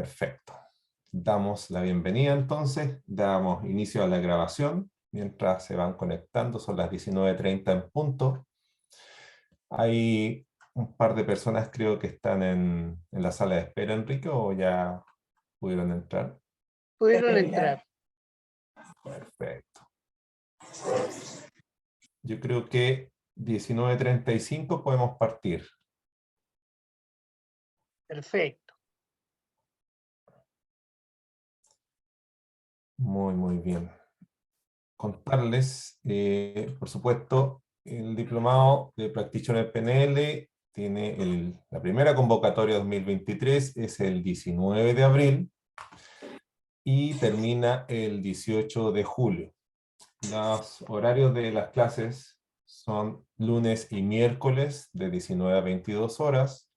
perfecto. Damos la bienvenida entonces, damos inicio a la grabación, mientras se van conectando, son las 19:30 en punto. Hay un par de personas creo que están en la sala de espera, Enrique, o ya pudieron entrar. Pudieron entrar. Perfecto. Yo creo que 19:35 podemos partir. Perfecto. Muy bien. Contarles, por supuesto, el diplomado de Practitioner PNL tiene la primera convocatoria 2023, es el 19 de abril y termina el 18 de julio. Los horarios de las clases son lunes y miércoles de 19 a 22 horas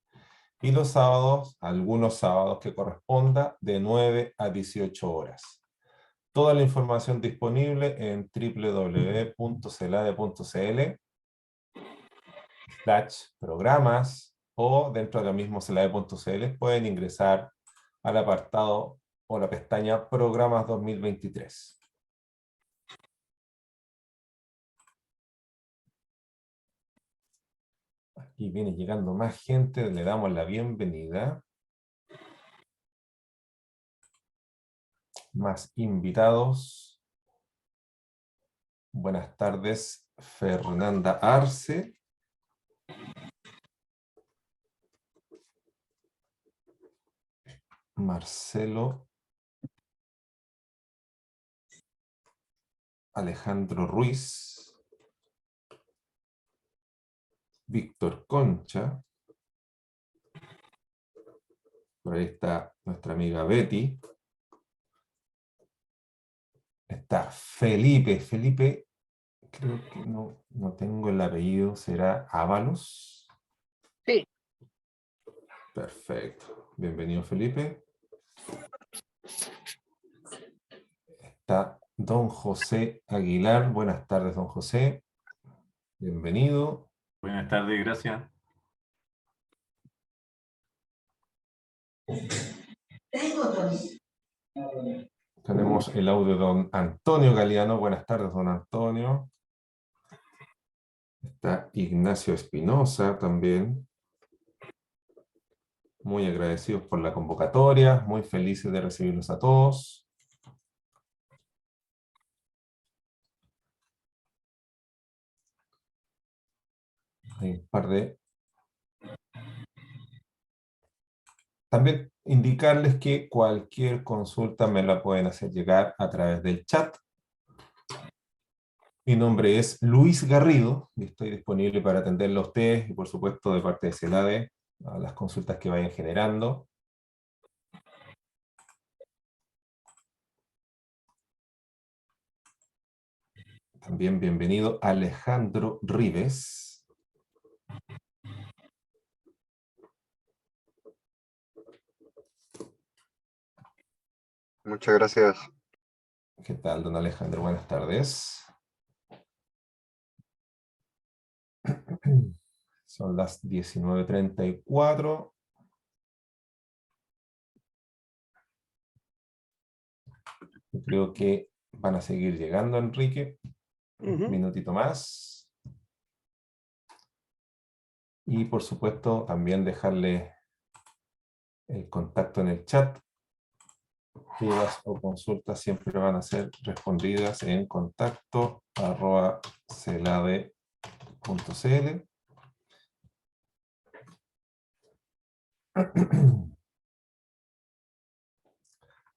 y los sábados, algunos sábados que corresponda, de 9 a 18 horas. Toda la información disponible en www.celade.cl/programas o dentro de lo mismo celade.cl pueden ingresar al apartado o la pestaña Programas 2023. Aquí viene llegando más gente, le damos la bienvenida. Más invitados. Buenas tardes, Fernanda Arce. Marcelo. Alejandro Ruiz. Víctor Concha. Por ahí está nuestra amiga Betty. Está Felipe. Felipe, creo que no tengo el apellido. ¿Será Ábalos? Sí. Perfecto. Bienvenido, Felipe. Está don José Aguilar. Buenas tardes, don José. Bienvenido. Buenas tardes, gracias. Tenemos el audio de don Antonio Galeano. Buenas tardes, don Antonio. Está Ignacio Espinosa también. Muy agradecidos por la convocatoria, muy felices de recibirlos a todos. Hay un par de... También indicarles que cualquier consulta me la pueden hacer llegar a través del chat. Mi nombre es Luis Garrido y estoy disponible para atenderlo a ustedes y por supuesto de parte de CELADE a las consultas que vayan generando. También bienvenido Alejandro Rives. Muchas gracias. ¿Qué tal, don Alejandro? Buenas tardes. Son las 19:34. Creo que van a seguir llegando, Enrique. Un minutito más. Y por supuesto, también dejarle el contacto en el chat. Dudas o consultas siempre van a ser respondidas en contacto@celade.cl.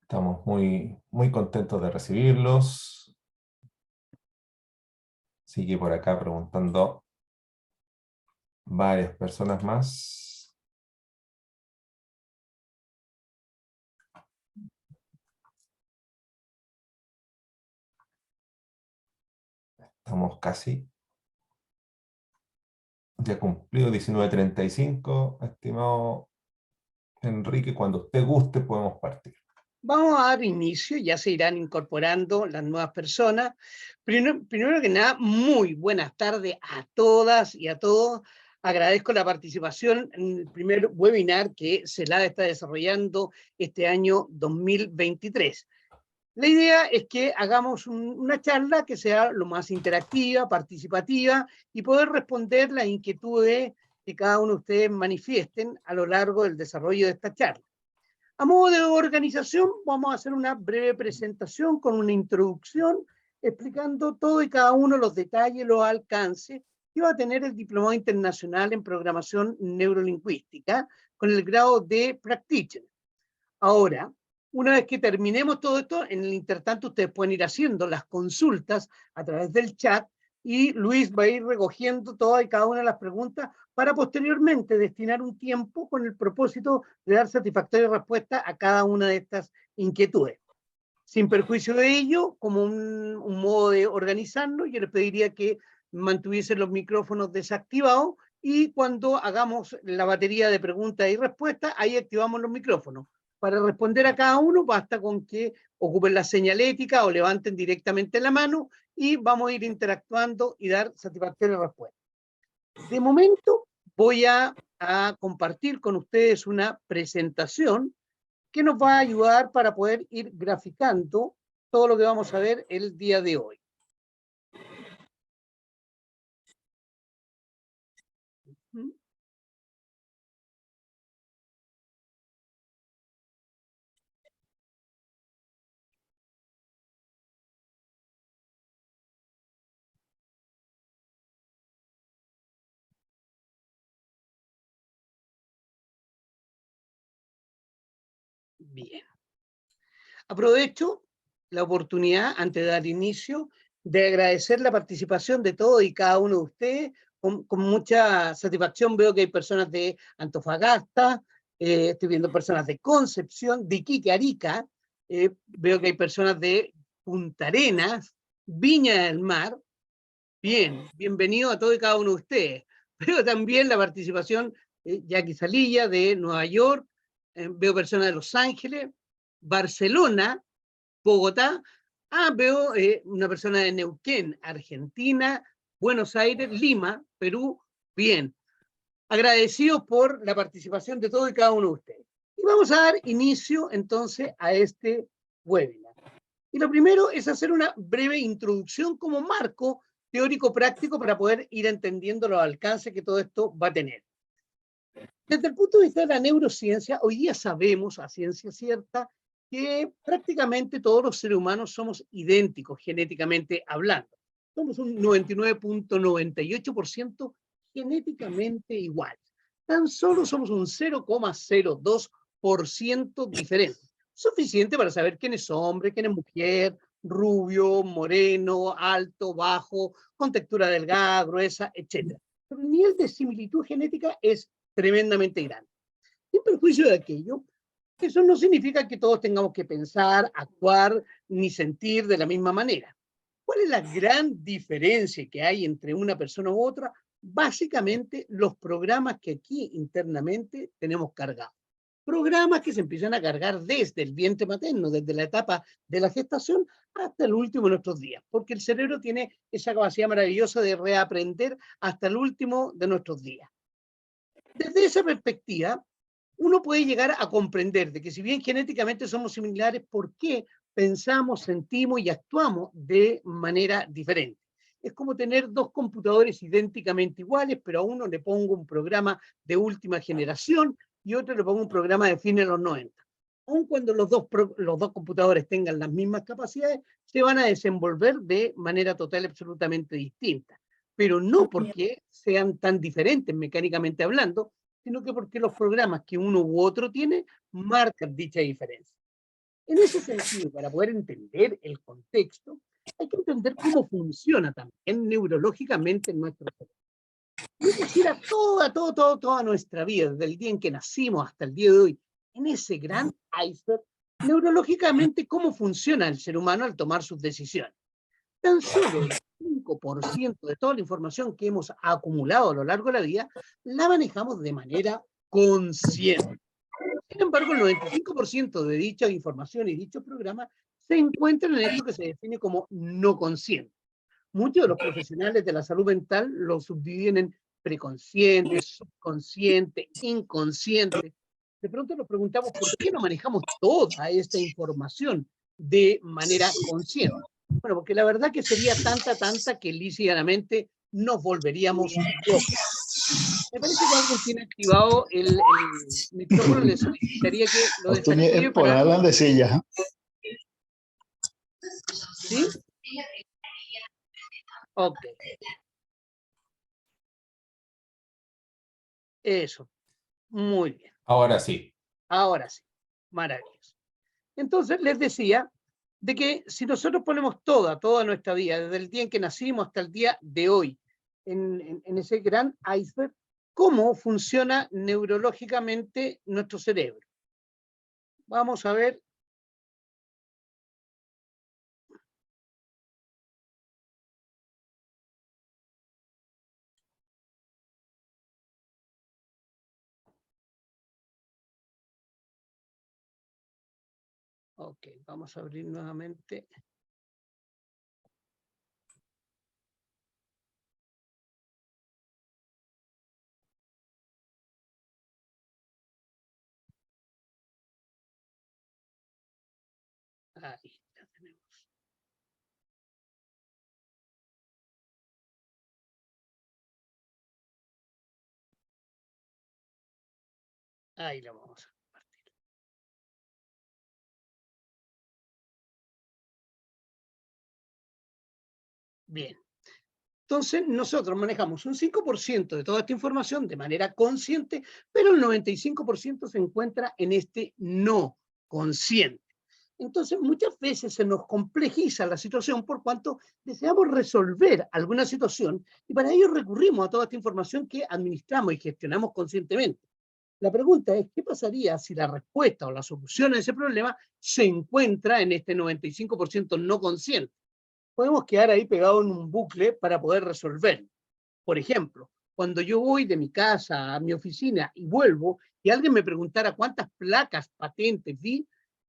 Estamos muy contentos de recibirlos. Sigue por acá preguntando varias personas más. Estamos casi. Ya cumplido 19:35, estimado Enrique. Cuando usted guste podemos partir. Vamos a dar inicio, ya se irán incorporando las nuevas personas. Primero que nada, muy buenas tardes a todas y a todos, Agradezco la participación en el primer webinar que CELAD está desarrollando este año 2023. La idea es que hagamos una charla que sea lo más interactiva, participativa, y poder responder las inquietudes que cada uno de ustedes manifiesten a lo largo del desarrollo de esta charla. A modo de organización, vamos a hacer una breve presentación con una introducción explicando todo y cada uno de los detalles, los alcances que va a tener el Diplomado Internacional en Programación Neurolingüística con el grado de Practitioner. Ahora, una vez que terminemos todo esto, en el intertanto ustedes pueden ir haciendo las consultas a través del chat y Luis va a ir recogiendo todas y cada una de las preguntas para posteriormente destinar un tiempo con el propósito de dar satisfactoria respuesta a cada una de estas inquietudes. Sin perjuicio de ello, como un modo de organizarnos, yo les pediría que mantuviesen los micrófonos desactivados y cuando hagamos la batería de preguntas y respuestas, ahí activamos los micrófonos. Para responder a cada uno basta con que ocupen la señalética o levanten directamente la mano y vamos a ir interactuando y dar satisfactoria respuesta. De momento voy a compartir con ustedes una presentación que nos va a ayudar para poder ir graficando todo lo que vamos a ver el día de hoy. Bien. Aprovecho la oportunidad, antes de dar inicio, de agradecer la participación de todos y cada uno de ustedes. Con mucha satisfacción veo que hay personas de Antofagasta, estoy viendo personas de Concepción, de Iquique, Arica, veo que hay personas de Punta Arenas, Viña del Mar. Bien, bienvenido a todos y cada uno de ustedes. Veo también la participación de Jackie Salilla de Nueva York, veo personas de Los Ángeles, Barcelona, Bogotá. Veo una persona de Neuquén, Argentina, Buenos Aires, Lima, Perú. Bien, agradecidos por la participación de todos y cada uno de ustedes. Y vamos a dar inicio entonces a este webinar. Y lo primero es hacer una breve introducción como marco teórico práctico para poder ir entendiendo los alcances que todo esto va a tener. Desde el punto de vista de la neurociencia, hoy día sabemos a ciencia cierta que prácticamente todos los seres humanos somos idénticos genéticamente hablando. Somos un 99.98% genéticamente iguales. Tan solo somos un 0,02% diferente. Suficiente para saber quién es hombre, quién es mujer, rubio, moreno, alto, bajo, con textura delgada, gruesa, etc. Pero el nivel de similitud genética es tremendamente grande. Sin perjuicio de aquello, eso no significa que todos tengamos que pensar, actuar, ni sentir de la misma manera. ¿Cuál es la gran diferencia que hay entre una persona u otra? Básicamente, los programas que aquí internamente tenemos cargados. Programas que se empiezan a cargar desde el vientre materno, desde la etapa de la gestación hasta el último de nuestros días, porque el cerebro tiene esa capacidad maravillosa de reaprender hasta el último de nuestros días. Desde esa perspectiva, uno puede llegar a comprender de que si bien genéticamente somos similares, ¿por qué pensamos, sentimos y actuamos de manera diferente? Es como tener dos computadores idénticamente iguales, pero a uno le pongo un programa de última generación y a otro le pongo un programa de fines de los 90. Aun cuando los dos computadores tengan las mismas capacidades, se van a desenvolver de manera total y absolutamente distinta. Pero no porque sean tan diferentes mecánicamente hablando, sino que porque los programas que uno u otro tiene marcan dicha diferencia. En ese sentido, para poder entender el contexto, hay que entender cómo funciona también neurológicamente en nuestro cerebro. Yo quisiera toda nuestra vida, desde el día en que nacimos hasta el día de hoy, en ese gran iceberg, neurológicamente cómo funciona el ser humano al tomar sus decisiones. Tan solo el 5% de toda la información que hemos acumulado a lo largo de la vida la manejamos de manera consciente. Sin embargo, el 95% de dicha información y dichos programas se encuentran en esto que se define como no consciente. Muchos de los profesionales de la salud mental lo subdividen en preconsciente, subconsciente, inconsciente. De pronto nos preguntamos por qué no manejamos toda esta información de manera consciente. Bueno, porque la verdad que sería tanta que lisa y llanamente nos volveríamos locos. Me parece que alguien tiene activado el micrófono, le solicitaría que lo desactive Por para... hablan de sillas. ¿Sí? Ok. Eso. Muy bien. Ahora sí. Ahora sí. Maravilloso. Entonces les decía de que si nosotros ponemos toda nuestra vida, desde el día en que nacimos hasta el día de hoy, en ese gran iceberg, ¿cómo funciona neurológicamente nuestro cerebro? Vamos a ver. Ok, vamos a abrir nuevamente. Ahí ya tenemos. Ahí lo vamos a compartir. Bien. Entonces, nosotros manejamos un 5% de toda esta información de manera consciente, pero el 95% se encuentra en este no consciente. Entonces, muchas veces se nos complejiza la situación por cuanto deseamos resolver alguna situación y para ello recurrimos a toda esta información que administramos y gestionamos conscientemente. La pregunta es, ¿qué pasaría si la respuesta o la solución a ese problema se encuentra en este 95% no consciente? Podemos quedar ahí pegados en un bucle para poder resolver. Por ejemplo, cuando yo voy de mi casa a mi oficina y vuelvo y alguien me preguntara cuántas placas patentes vi,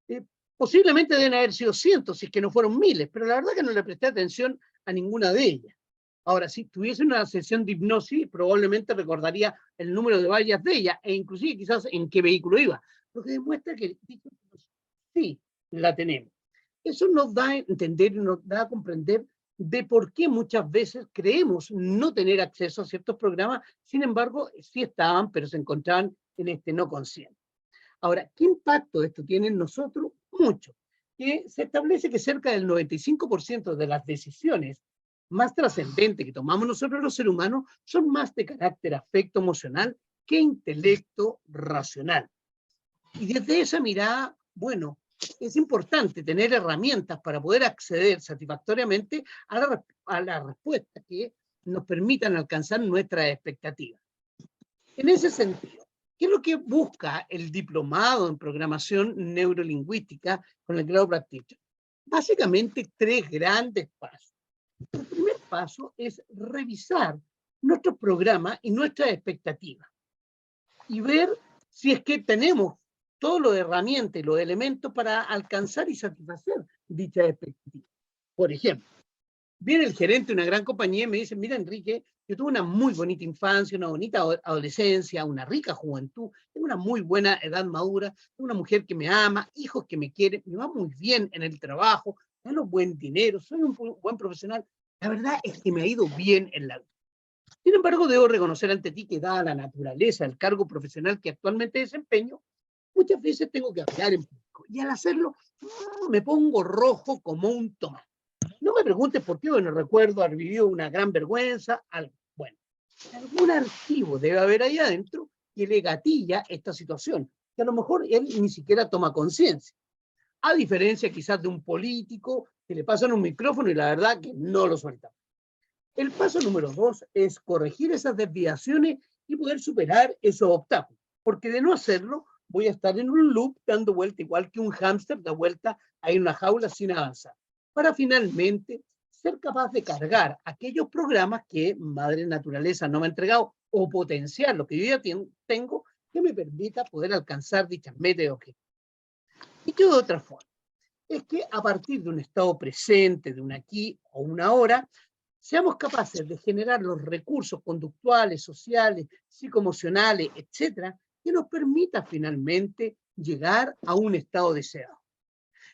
eh, posiblemente deben haber sido cientos, si es que no fueron miles, pero la verdad que no le presté atención a ninguna de ellas. Ahora, si tuviese una sesión de hipnosis, probablemente recordaría el número de varias de ellas, e inclusive quizás en qué vehículo iba, lo que demuestra que sí, la tenemos. Eso nos da a entender y nos da a comprender de por qué muchas veces creemos no tener acceso a ciertos programas, sin embargo, sí estaban, pero se encontraban en este no consciente. Ahora, ¿qué impacto esto tiene en nosotros? Mucho. Que se establece que cerca del 95% de las decisiones más trascendentes que tomamos nosotros los seres humanos son más de carácter afecto emocional que intelecto racional. Y desde esa mirada, bueno, es importante tener herramientas para poder acceder satisfactoriamente a la respuesta que nos permitan alcanzar nuestras expectativas. En ese sentido, ¿qué es lo que busca el diplomado en programación neurolingüística con el grado Practitioner? Básicamente tres grandes pasos. El primer paso es revisar nuestro programa y nuestras expectativas y ver si es que tenemos todas las herramientas y los elementos para alcanzar y satisfacer dicha expectativa. Por ejemplo, viene el gerente de una gran compañía y me dice, mira Enrique, yo tuve una muy bonita infancia, una bonita adolescencia, una rica juventud, tengo una muy buena edad madura, tengo una mujer que me ama, hijos que me quieren, me va muy bien en el trabajo, gano buen dinero, soy un buen profesional. La verdad es que me ha ido bien en la vida. Sin embargo, debo reconocer ante ti que dada la naturaleza del cargo profesional que actualmente desempeño, muchas veces tengo que hablar en público. Y al hacerlo, me pongo rojo como un tomate. No me preguntes por qué, bueno, recuerdo haber vivido una gran vergüenza, algo. Bueno, algún archivo debe haber ahí adentro que le gatilla esta situación, que a lo mejor él ni siquiera toma conciencia. A diferencia quizás de un político que le pasan un micrófono y la verdad que no lo suelta. El paso número 2 es corregir esas desviaciones y poder superar esos obstáculos, porque de no hacerlo voy a estar en un loop dando vuelta igual que un hámster da vuelta ahí en una jaula sin avanzar, para finalmente ser capaz de cargar aquellos programas que Madre Naturaleza no me ha entregado o potenciar lo que yo ya tengo que me permita poder alcanzar dichas metas y objetivos. Y que de otra forma, es que a partir de un estado presente, de un aquí o una ahora, seamos capaces de generar los recursos conductuales, sociales, psicoemocionales, etcétera, que nos permita finalmente llegar a un estado deseado.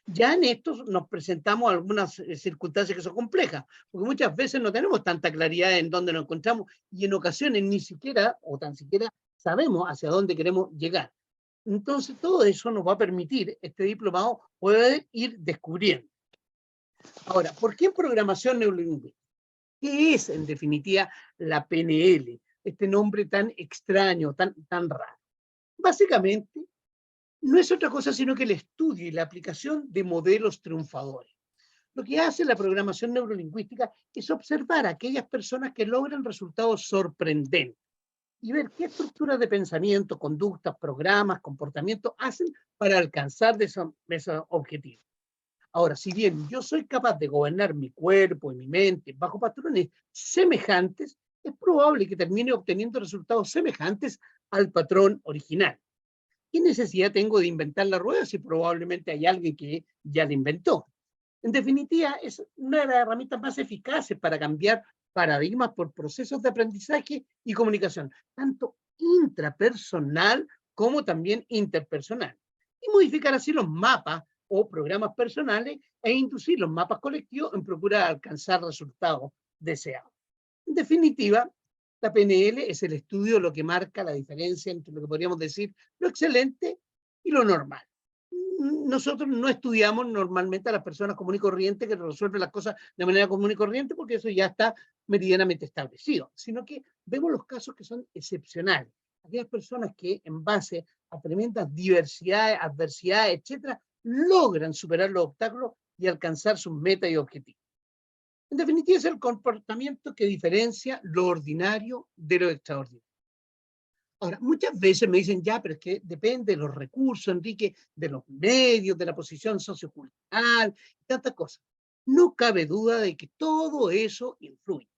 Ya en esto nos presentamos algunas circunstancias que son complejas, porque muchas veces no tenemos tanta claridad en dónde nos encontramos y en ocasiones ni siquiera o tan siquiera sabemos hacia dónde queremos llegar. Entonces todo eso nos va a permitir este diplomado poder ir descubriendo. Ahora, ¿por qué en programación neurolingüística? ¿Qué es en definitiva la PNL? Este nombre tan extraño, tan raro. Básicamente, no es otra cosa sino que el estudio y la aplicación de modelos triunfadores. Lo que hace la programación neurolingüística es observar a aquellas personas que logran resultados sorprendentes y ver qué estructuras de pensamiento, conductas, programas, comportamientos hacen para alcanzar esos objetivos. Ahora, si bien yo soy capaz de gobernar mi cuerpo y mi mente bajo patrones semejantes, es probable que termine obteniendo resultados semejantes al patrón original. ¿Qué necesidad tengo de inventar la rueda si probablemente hay alguien que ya la inventó? En definitiva, es una de las herramientas más eficaces para cambiar paradigmas por procesos de aprendizaje y comunicación, tanto intrapersonal como también interpersonal. Y modificar así los mapas o programas personales e inducir los mapas colectivos en procura de alcanzar resultados deseados. En definitiva, la PNL es el estudio de lo que marca la diferencia entre lo que podríamos decir lo excelente y lo normal. Nosotros no estudiamos normalmente a las personas comunes y corrientes que resuelven las cosas de manera común y corriente porque eso ya está meridianamente establecido, sino que vemos los casos que son excepcionales. Aquellas personas que en base a tremendas diversidades, adversidades, etcétera, logran superar los obstáculos y alcanzar sus metas y objetivos. En definitiva, es el comportamiento que diferencia lo ordinario de lo extraordinario. Ahora, muchas veces me dicen, ya, pero es que depende de los recursos, Enrique, de los medios, de la posición sociocultural, tantas cosas. No cabe duda de que todo eso influye.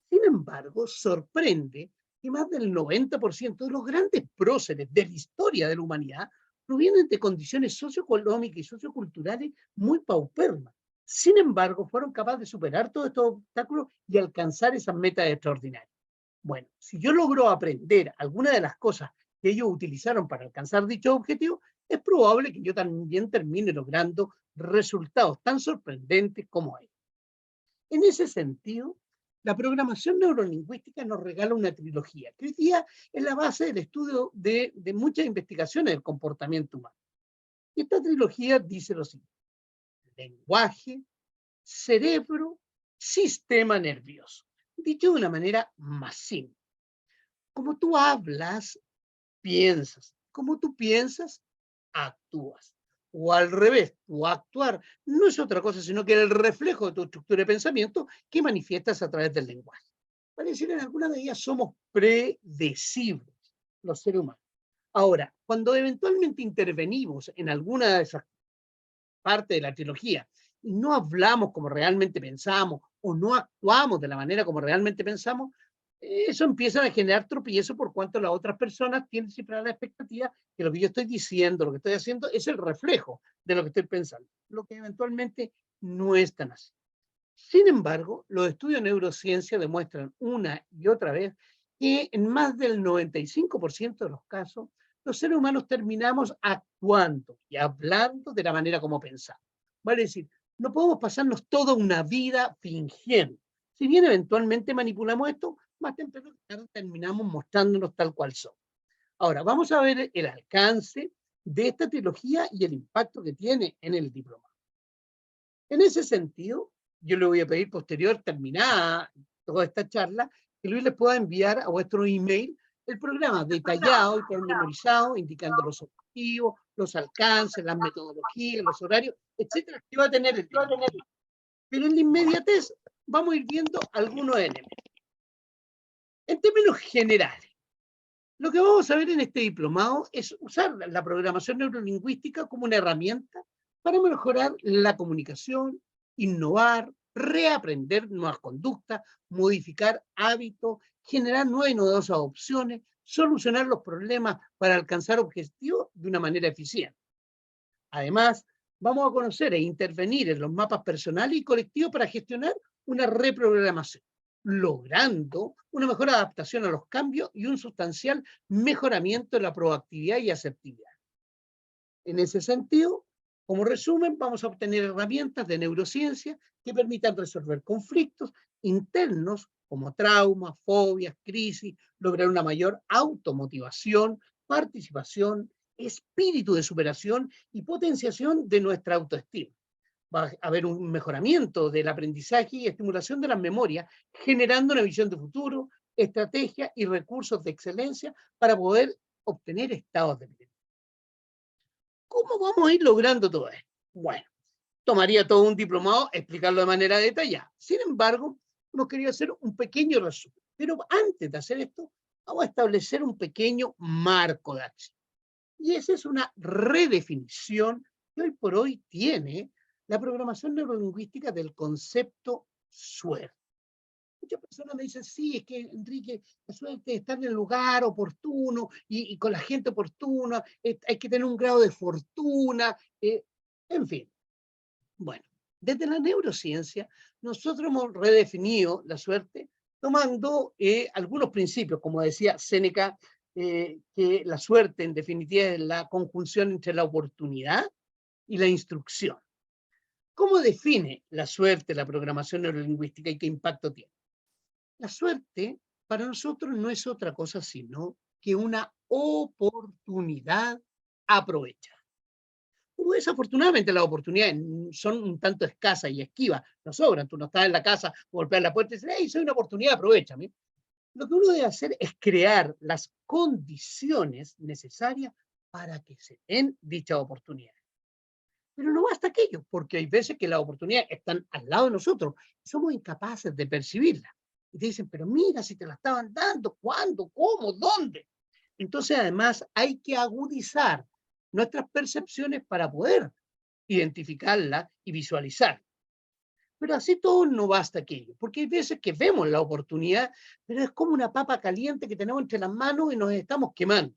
Sin embargo, sorprende que más del 90% de los grandes próceres de la historia de la humanidad provienen de condiciones socioeconómicas y socioculturales muy paupérrimas. Sin embargo, fueron capaces de superar todos estos obstáculos y alcanzar esas metas extraordinarias. Bueno, si yo logro aprender alguna de las cosas que ellos utilizaron para alcanzar dicho objetivo, es probable que yo también termine logrando resultados tan sorprendentes como ellos. En ese sentido, la programación neurolingüística nos regala una trilogía, que hoy día es la base del estudio de muchas investigaciones del comportamiento humano. Y esta trilogía dice lo siguiente: lenguaje, cerebro, sistema nervioso. Dicho de una manera más simple. Como tú hablas, piensas. Como tú piensas, actúas. O al revés, tu actuar no es otra cosa sino que el reflejo de tu estructura de pensamiento que manifiestas a través del lenguaje. Para decir, en alguna medida somos predecibles los seres humanos. Ahora, cuando eventualmente intervenimos en alguna de esas partes de la trilogía y no hablamos como realmente pensamos o no actuamos de la manera como realmente pensamos, eso empieza a generar tropiezo por cuanto las otras personas tienen siempre la expectativa que lo que yo estoy diciendo, lo que estoy haciendo es el reflejo de lo que estoy pensando, lo que eventualmente no es tan así. Sin embargo, los estudios de neurociencia demuestran una y otra vez que en más del 95% de los casos, los seres humanos terminamos actuando y hablando de la manera como pensamos. Vale decir, no podemos pasarnos toda una vida fingiendo. Si bien eventualmente manipulamos esto, más temprano terminamos mostrándonos tal cual somos. Ahora, vamos a ver el alcance de esta trilogía y el impacto que tiene en el diploma. En ese sentido, yo le voy a pedir posterior, terminada toda esta charla, que Luis les pueda enviar a vuestro email el programa detallado y pormenorizado, indicando los objetivos, los alcances, las metodologías, los horarios, etcétera, que va a tener el tema. Pero en la inmediatez vamos a ir viendo algunos elementos. En términos generales, lo que vamos a ver en este diplomado es usar la programación neurolingüística como una herramienta para mejorar la comunicación, innovar, reaprender nuevas conductas, modificar hábitos, generar nuevas y novedosas opciones, solucionar los problemas para alcanzar objetivos de una manera eficiente. Además, vamos a conocer e intervenir en los mapas personales y colectivos para gestionar una reprogramación, logrando una mejor adaptación a los cambios y un sustancial mejoramiento de la proactividad y asertividad. En ese sentido, como resumen, vamos a obtener herramientas de neurociencia que permitan resolver conflictos internos como traumas, fobias, crisis, lograr una mayor automotivación, participación, espíritu de superación y potenciación de nuestra autoestima. Va a haber un mejoramiento del aprendizaje y estimulación de las memorias, generando una visión de futuro, estrategia y recursos de excelencia para poder obtener estados de bienestar. ¿Cómo vamos a ir logrando todo esto? Bueno, tomaría todo un diplomado explicarlo de manera detallada. Sin embargo, hemos querido hacer un pequeño resumen. Pero antes de hacer esto, vamos a establecer un pequeño marco de acción. Y esa es una redefinición que hoy por hoy tiene la programación neurolingüística del concepto suerte. Muchas personas me dicen, sí, es que Enrique, la suerte es estar en el lugar oportuno y con la gente oportuna, hay que tener un grado de fortuna, en fin. Bueno, desde la neurociencia, nosotros hemos redefinido la suerte tomando algunos principios, como decía Séneca, que la suerte en definitiva es la conjunción entre la oportunidad y la instrucción. ¿Cómo define la suerte la programación neurolingüística y qué impacto tiene? La suerte para nosotros no es otra cosa sino que una oportunidad aprovechada. Como desafortunadamente las oportunidades son un tanto escasas y esquivas, no sobran, tú no estás en la casa, golpeas la puerta y dices, hey, soy una oportunidad, aprovechame. Lo que uno debe hacer es crear las condiciones necesarias para que se den dichas oportunidades. Pero no basta aquello, porque hay veces que las oportunidades están al lado de nosotros y somos incapaces de percibirlas. Y te dicen, pero mira, si te la estaban dando, ¿cuándo? ¿Cómo? ¿Dónde? Entonces, además, hay que agudizar nuestras percepciones para poder identificarla y visualizar. Pero así todo no basta aquello, porque hay veces que vemos la oportunidad, pero es como una papa caliente que tenemos entre las manos y nos estamos quemando.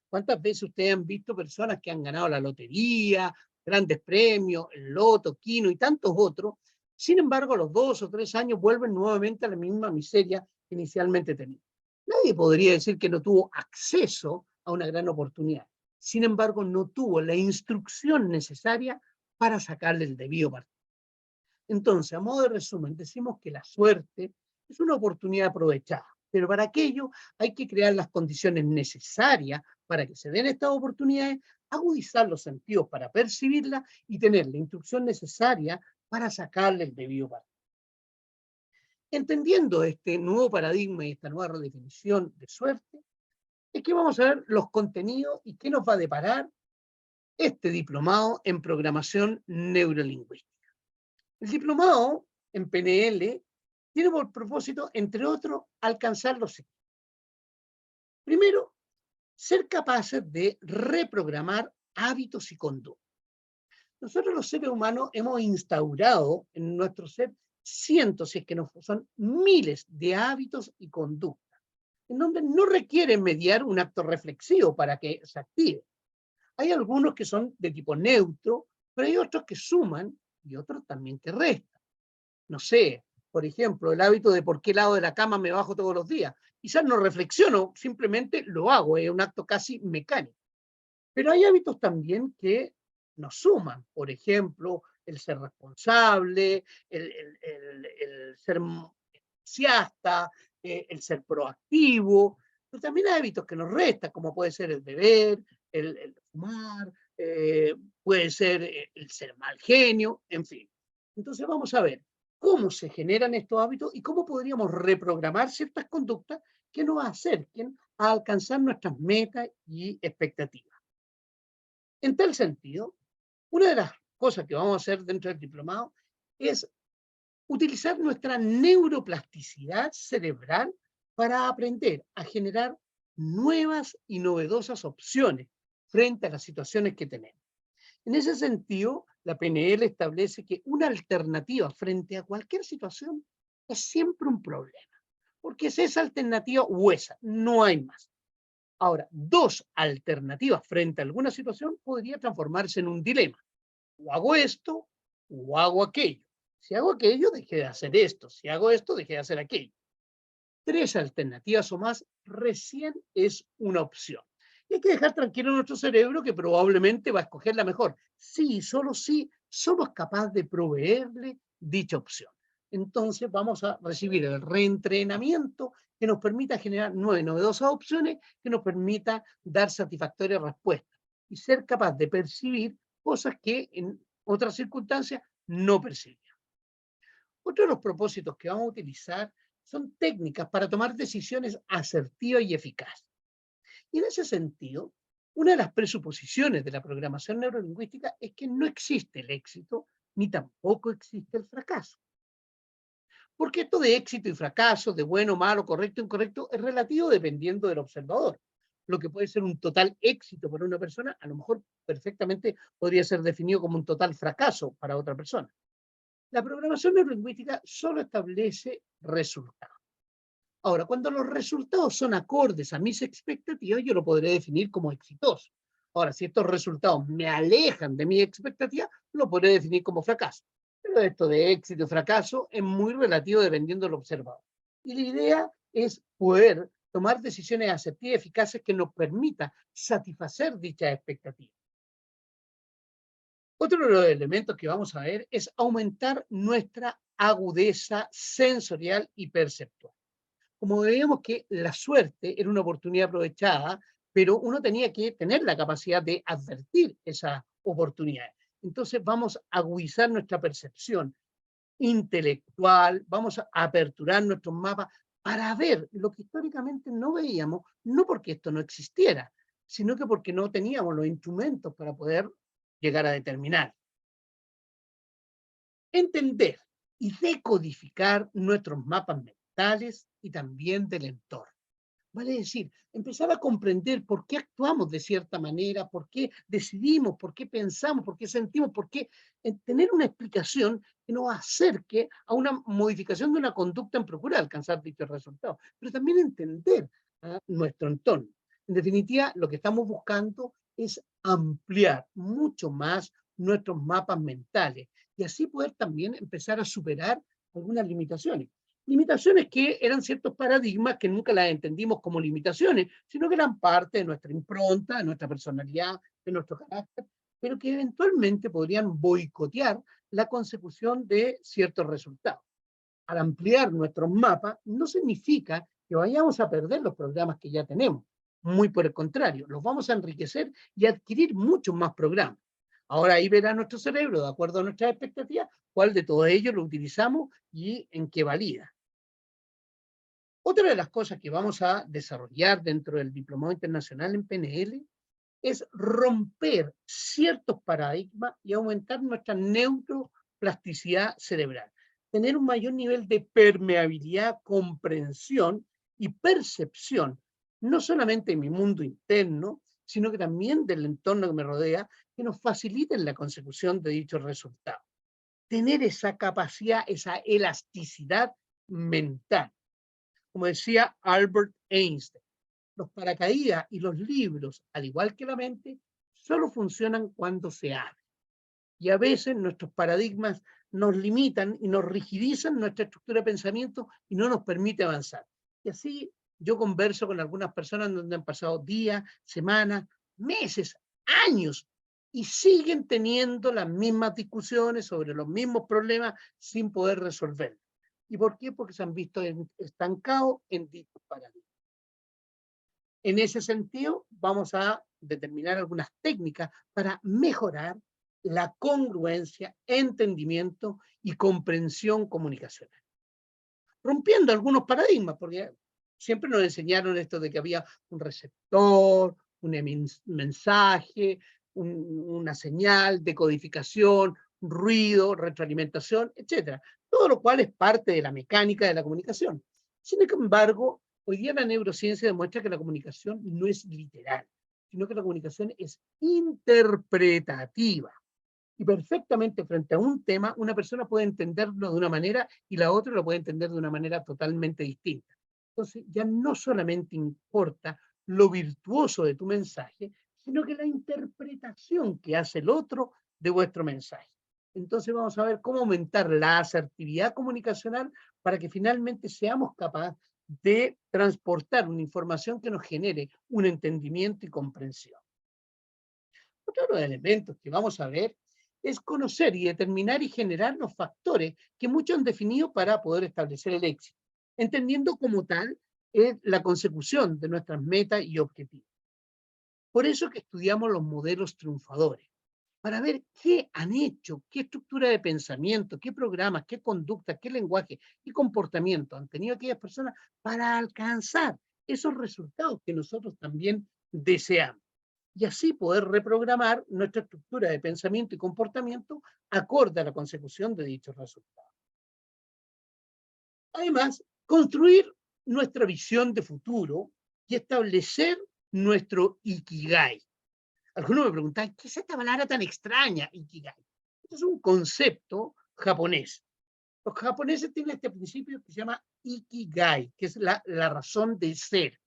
¿Cuántas veces ustedes han visto personas que han ganado la lotería, grandes premios, el loto, quino y tantos otros? Sin embargo, a los 2 o 3 años vuelven nuevamente a la misma miseria que inicialmente tenían. Nadie podría decir que no tuvo acceso a una gran oportunidad. Sin embargo, no tuvo la instrucción necesaria para sacarle el debido partido. Entonces, a modo de resumen, decimos que la suerte es una oportunidad aprovechada, pero para aquello hay que crear las condiciones necesarias para que se den estas oportunidades, agudizar los sentidos para percibirlas y tener la instrucción necesaria para sacarle el debido partido. Entendiendo este nuevo paradigma y esta nueva redefinición de suerte, es que vamos a ver los contenidos y qué nos va a deparar este diplomado en programación neurolingüística. El diplomado en PNL tiene por propósito, entre otros, alcanzar los siguientes. Primero, ser capaces de reprogramar hábitos y conductas. Nosotros los seres humanos hemos instaurado en nuestro ser cientos, si es que no son miles de hábitos y conductas, en donde no requieren mediar un acto reflexivo para que se active. Hay algunos que son de tipo neutro, pero hay otros que suman y otros también que restan. No sé, por ejemplo, el hábito de por qué lado de la cama me bajo todos los días. Quizás no reflexiono, simplemente lo hago, es un acto casi mecánico. Pero hay hábitos también que nos suman, por ejemplo, el ser responsable, el ser entusiasta, el ser proactivo, pero también hay hábitos que nos restan, como puede ser el beber, el fumar, puede ser el ser mal genio, en fin. Entonces vamos a ver cómo se generan estos hábitos y cómo podríamos reprogramar ciertas conductas que nos acerquen a alcanzar nuestras metas y expectativas. En tal sentido, una de las cosas que vamos a hacer dentro del diplomado es utilizar nuestra neuroplasticidad cerebral para aprender a generar nuevas y novedosas opciones frente a las situaciones que tenemos. En ese sentido, la PNL establece que una alternativa frente a cualquier situación es siempre un problema, porque es esa alternativa o esa, no hay más. Ahora, dos alternativas frente a alguna situación podría transformarse en un dilema. O hago esto o hago aquello. Si hago aquello, dejé de hacer esto. Si hago esto, dejé de hacer aquello. 3 alternativas o más recién es una opción. Y hay que dejar tranquilo nuestro cerebro que probablemente va a escoger la mejor. Sí, solo si somos capaces de proveerle dicha opción. Entonces vamos a recibir el reentrenamiento que nos permita generar 9 novedosas opciones, que nos permita dar satisfactorias respuestas y ser capaz de percibir cosas que en otras circunstancias no percibimos. Otro de los propósitos que vamos a utilizar son técnicas para tomar decisiones asertivas y eficaces. Y en ese sentido, una de las presuposiciones de la programación neurolingüística es que no existe el éxito ni tampoco existe el fracaso. Porque esto de éxito y fracaso, de bueno, malo, correcto, incorrecto, es relativo dependiendo del observador. Lo que puede ser un total éxito para una persona, a lo mejor perfectamente podría ser definido como un total fracaso para otra persona. La programación neurolingüística solo establece resultados. Ahora, cuando los resultados son acordes a mis expectativas, yo lo podré definir como exitoso. Ahora, si estos resultados me alejan de mi expectativa, lo podré definir como fracaso. Pero esto de éxito y fracaso es muy relativo dependiendo del observador. Y la idea es poder tomar decisiones asertivas y eficaces que nos permita satisfacer dichas expectativas. Otro de los elementos que vamos a ver es aumentar nuestra agudeza sensorial y perceptual. Como veíamos que la suerte era una oportunidad aprovechada, pero uno tenía que tener la capacidad de advertir esa oportunidad. Entonces vamos a agudizar nuestra percepción intelectual, vamos a aperturar nuestros mapas para ver lo que históricamente no veíamos, no porque esto no existiera, sino que porque no teníamos los instrumentos para poder llegar a determinar. Entender y decodificar nuestros mapas mentales y también del entorno. Vale decir, empezar a comprender por qué actuamos de cierta manera, por qué decidimos, por qué pensamos, por qué sentimos, por qué tener una explicación que nos acerque a una modificación de una conducta en procura de alcanzar dichos resultados, pero también entender a nuestro entorno. En definitiva, lo que estamos buscando es ampliar mucho más nuestros mapas mentales y así poder también empezar a superar algunas limitaciones. Limitaciones que eran ciertos paradigmas que nunca las entendimos como limitaciones, sino que eran parte de nuestra impronta, de nuestra personalidad, de nuestro carácter, pero que eventualmente podrían boicotear la consecución de ciertos resultados. Al ampliar nuestros mapas, no significa que vayamos a perder los programas que ya tenemos. Muy por el contrario, los vamos a enriquecer y adquirir muchos más programas. Ahora ahí verá nuestro cerebro, de acuerdo a nuestras expectativas, cuál de todos ellos lo utilizamos y en qué valida. Otra de las cosas que vamos a desarrollar dentro del Diplomado Internacional en PNL es romper ciertos paradigmas y aumentar nuestra neuroplasticidad cerebral. Tener un mayor nivel de permeabilidad, comprensión y percepción, no solamente en mi mundo interno, sino que también del entorno que me rodea, que nos faciliten la consecución de dichos resultados. Tener esa capacidad, esa elasticidad mental. Como decía Albert Einstein, los paracaídas y los libros, al igual que la mente, solo funcionan cuando se abren. Y a veces nuestros paradigmas nos limitan y nos rigidizan nuestra estructura de pensamiento y no nos permite avanzar. Y así yo converso con algunas personas donde han pasado días, semanas, meses, años, y siguen teniendo las mismas discusiones sobre los mismos problemas sin poder resolverlos. ¿Y por qué? Porque se han visto estancados en dichos paradigmas. En ese sentido, vamos a determinar algunas técnicas para mejorar la congruencia, entendimiento y comprensión comunicacional. Rompiendo algunos paradigmas, porque siempre nos enseñaron esto de que había un receptor, un mensaje, una señal, decodificación, ruido, retroalimentación, etc. Todo lo cual es parte de la mecánica de la comunicación. Sin embargo, hoy día la neurociencia demuestra que la comunicación no es literal, sino que la comunicación es interpretativa. Y perfectamente frente a un tema, una persona puede entenderlo de una manera y la otra lo puede entender de una manera totalmente distinta. Entonces, ya no solamente importa lo virtuoso de tu mensaje, sino que la interpretación que hace el otro de vuestro mensaje. Entonces vamos a ver cómo aumentar la asertividad comunicacional para que finalmente seamos capaces de transportar una información que nos genere un entendimiento y comprensión. Otro de los elementos que vamos a ver es conocer y determinar y generar los factores que muchos han definido para poder establecer el éxito, entendiendo como tal la consecución de nuestras metas y objetivos. Por eso que estudiamos los modelos triunfadores, para ver qué han hecho, qué estructura de pensamiento, qué programas, qué conducta, qué lenguaje, qué comportamiento han tenido aquellas personas para alcanzar esos resultados que nosotros también deseamos. Y así poder reprogramar nuestra estructura de pensamiento y comportamiento acorde a la consecución de dichos resultados. Además, construir nuestra visión de futuro y establecer nuestro Ikigai. Algunos me preguntan, ¿qué es esta palabra tan extraña, Ikigai? Este es un concepto japonés. Los japoneses tienen este principio que se llama Ikigai, que es la razón de ser.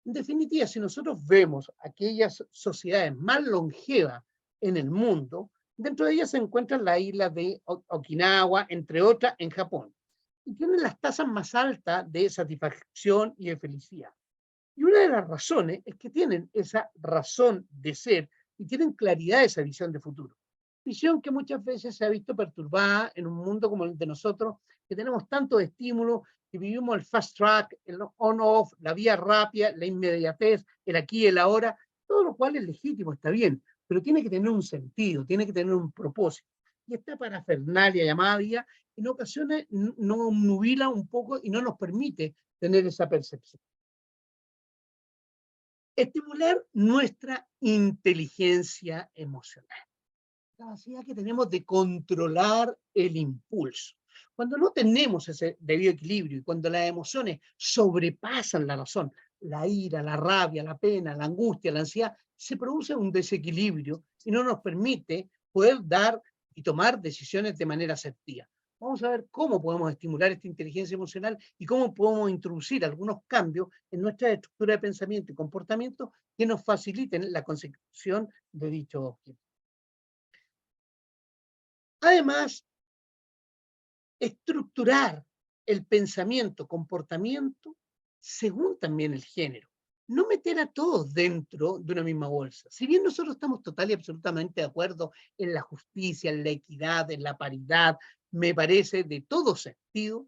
En definitiva, si nosotros vemos aquellas sociedades más longevas en el mundo, dentro de ellas se encuentran la isla de Okinawa, entre otras, en Japón. Y tienen las tasas más altas de satisfacción y de felicidad. Y una de las razones es que tienen esa razón de ser y tienen claridad de esa visión de futuro. Visión que muchas veces se ha visto perturbada en un mundo como el de nosotros, que tenemos tantos estímulos, que vivimos el fast track, el on-off, la vía rápida, la inmediatez, el aquí y el ahora, todo lo cual es legítimo, está bien, pero tiene que tener un sentido, tiene que tener un propósito. Y esta parafernalia llamada vida, en ocasiones nos nubila un poco y no nos permite tener esa percepción. Estimular nuestra inteligencia emocional, la capacidad que tenemos de controlar el impulso. Cuando no tenemos ese debido equilibrio y cuando las emociones sobrepasan la razón, la ira, la rabia, la pena, la angustia, la ansiedad, se produce un desequilibrio y no nos permite poder dar y tomar decisiones de manera asertiva. Vamos a ver cómo podemos estimular esta inteligencia emocional y cómo podemos introducir algunos cambios en nuestra estructura de pensamiento y comportamiento que nos faciliten la consecución de dicho objetivo. Además, estructurar el pensamiento, comportamiento, según también el género. No meter a todos dentro de una misma bolsa. Si bien nosotros estamos total y absolutamente de acuerdo en la justicia, en la equidad, en la paridad, me parece de todo sentido,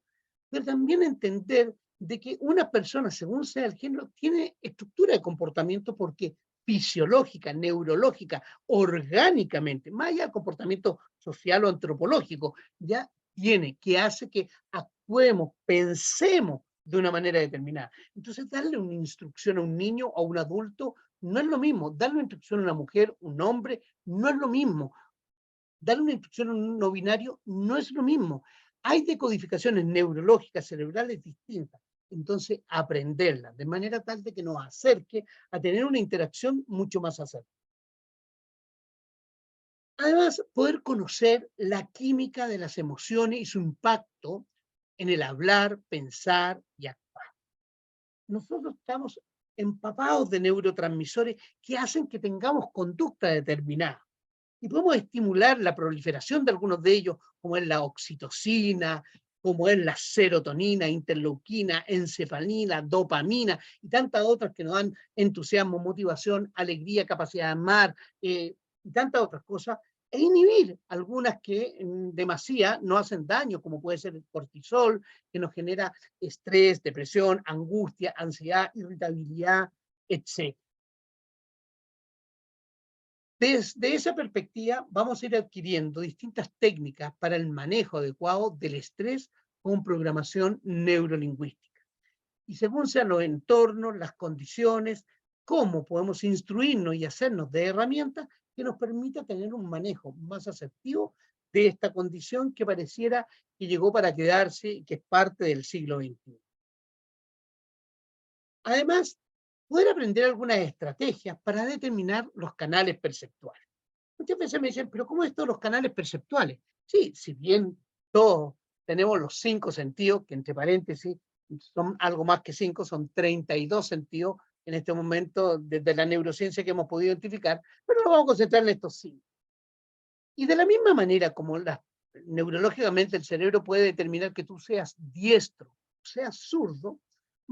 pero también entender de que una persona, según sea el género, tiene estructura de comportamiento porque fisiológica, neurológica, orgánicamente, más allá del comportamiento social o antropológico, ya tiene, que hace que actuemos, pensemos de una manera determinada. Entonces, darle una instrucción a un niño o a un adulto no es lo mismo. Darle una instrucción a una mujer, un hombre, no es lo mismo. Darle una instrucción a un no binario no es lo mismo. Hay decodificaciones neurológicas cerebrales distintas. Entonces, aprenderlas de manera tal de que nos acerque a tener una interacción mucho más acertada. Además, poder conocer la química de las emociones y su impacto en el hablar, pensar y actuar. Nosotros estamos empapados de neurotransmisores que hacen que tengamos conducta determinada. Y podemos estimular la proliferación de algunos de ellos, como es la oxitocina, como es la serotonina, interleuquina, encefalina, dopamina y tantas otras que nos dan entusiasmo, motivación, alegría, capacidad de amar, y tantas otras cosas, e inhibir algunas que en demasía no hacen daño, como puede ser el cortisol, que nos genera estrés, depresión, angustia, ansiedad, irritabilidad, etc. Desde esa perspectiva, vamos a ir adquiriendo distintas técnicas para el manejo adecuado del estrés con programación neurolingüística. Y según sean los entornos, las condiciones, cómo podemos instruirnos y hacernos de herramientas que nos permita tener un manejo más asertivo de esta condición que pareciera que llegó para quedarse y que es parte del siglo XXI. Además, poder aprender algunas estrategias para determinar los canales perceptuales. Muchas veces me dicen, pero ¿cómo es esto de los canales perceptuales? Sí, si bien todos tenemos los 5 sentidos, que entre paréntesis son algo más que 5, son 32 sentidos en este momento desde la neurociencia que hemos podido identificar, pero nos vamos a concentrar en estos 5. Y de la misma manera como neurológicamente el cerebro puede determinar que tú seas diestro, seas zurdo,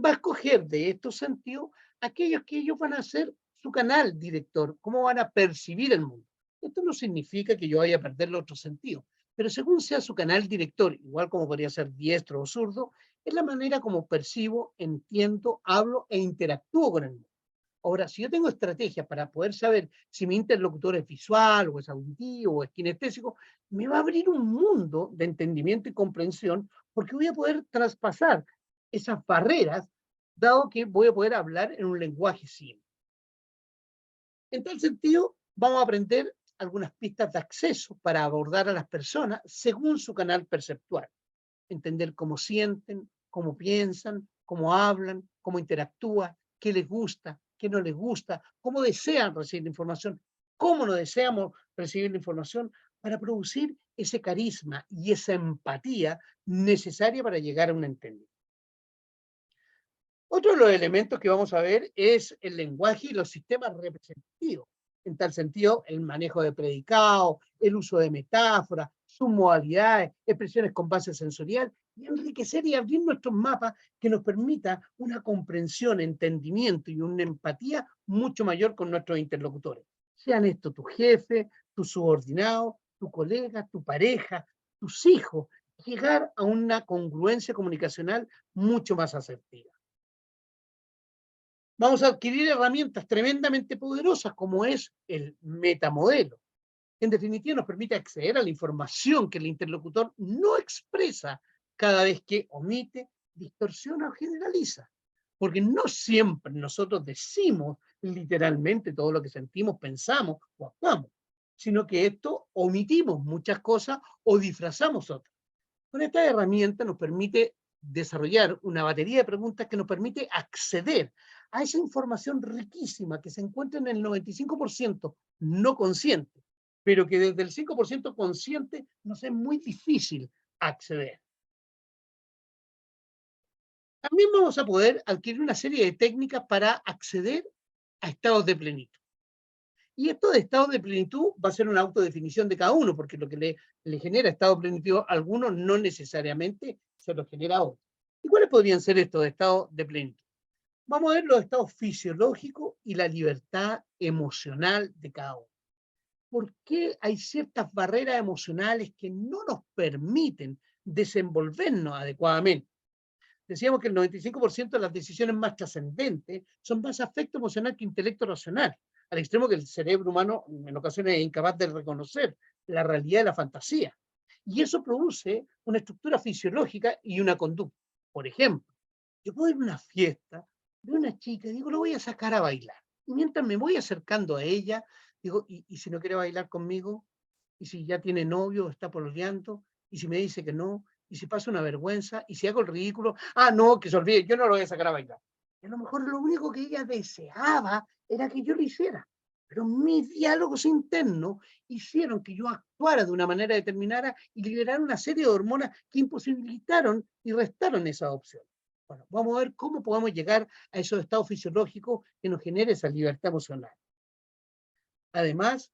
va a escoger de estos sentidos aquellos que ellos van a ser su canal director, cómo van a percibir el mundo. Esto no significa que yo vaya a perder los otros sentidos, pero según sea su canal director, igual como podría ser diestro o zurdo, es la manera como percibo, entiendo, hablo e interactúo con el mundo. Ahora, si yo tengo estrategias para poder saber si mi interlocutor es visual, o es auditivo, o es kinestésico, me va a abrir un mundo de entendimiento y comprensión, porque voy a poder traspasar esas barreras, dado que voy a poder hablar en un lenguaje simple. En tal sentido, vamos a aprender algunas pistas de acceso para abordar a las personas según su canal perceptual. Entender cómo sienten, cómo piensan, cómo hablan, cómo interactúan, qué les gusta, qué no les gusta, cómo desean recibir la información, cómo no deseamos recibir la información, para producir ese carisma y esa empatía necesaria para llegar a un entendimiento. Otro de los elementos que vamos a ver es el lenguaje y los sistemas representativos. En tal sentido, el manejo de predicados, el uso de metáforas, sus modalidades, expresiones con base sensorial, y enriquecer y abrir nuestros mapas que nos permita una comprensión, entendimiento y una empatía mucho mayor con nuestros interlocutores. Sean estos tu jefe, tu subordinado, tu colega, tu pareja, tus hijos, llegar a una congruencia comunicacional mucho más asertiva. Vamos a adquirir herramientas tremendamente poderosas como es el metamodelo. En definitiva, nos permite acceder a la información que el interlocutor no expresa cada vez que omite, distorsiona o generaliza. Porque no siempre nosotros decimos literalmente todo lo que sentimos, pensamos o actuamos, sino que esto omitimos muchas cosas o disfrazamos otras. Con esta herramienta nos permite desarrollar una batería de preguntas que nos permite acceder a esa información riquísima que se encuentra en el 95% no consciente, pero que desde el 5% consciente nos es muy difícil acceder. También vamos a poder adquirir una serie de técnicas para acceder a estados de plenitud. Y esto de estado de plenitud va a ser una autodefinición de cada uno, porque lo que le genera estado de plenitud a algunos no necesariamente se lo genera a otros. ¿Y cuáles podrían ser estos de estado de plenitud? Vamos a ver los estados fisiológicos y la libertad emocional de cada uno. ¿Por qué hay ciertas barreras emocionales que no nos permiten desenvolvernos adecuadamente? Decíamos que el 95% de las decisiones más trascendentes son más afecto emocional que intelecto racional, al extremo que el cerebro humano en ocasiones es incapaz de reconocer la realidad de la fantasía. Y eso produce una estructura fisiológica y una conducta. Por ejemplo, yo puedo ir a una fiesta de una chica y digo, lo voy a sacar a bailar. Y mientras me voy acercando a ella, digo, ¿y si no quiere bailar conmigo? ¿Y si ya tiene novio, está pololeando? ¿Y si me dice que no? ¿Y si pasa una vergüenza? ¿Y si hago el ridículo? Ah, no, que se olvide, yo no lo voy a sacar a bailar. Y a lo mejor lo único que ella deseaba era que yo lo hiciera. Pero mis diálogos internos hicieron que yo actuara de una manera determinada y liberara una serie de hormonas que imposibilitaron y restaron esa opción. Bueno, vamos a ver cómo podemos llegar a esos estados fisiológicos que nos genere esa libertad emocional. Además,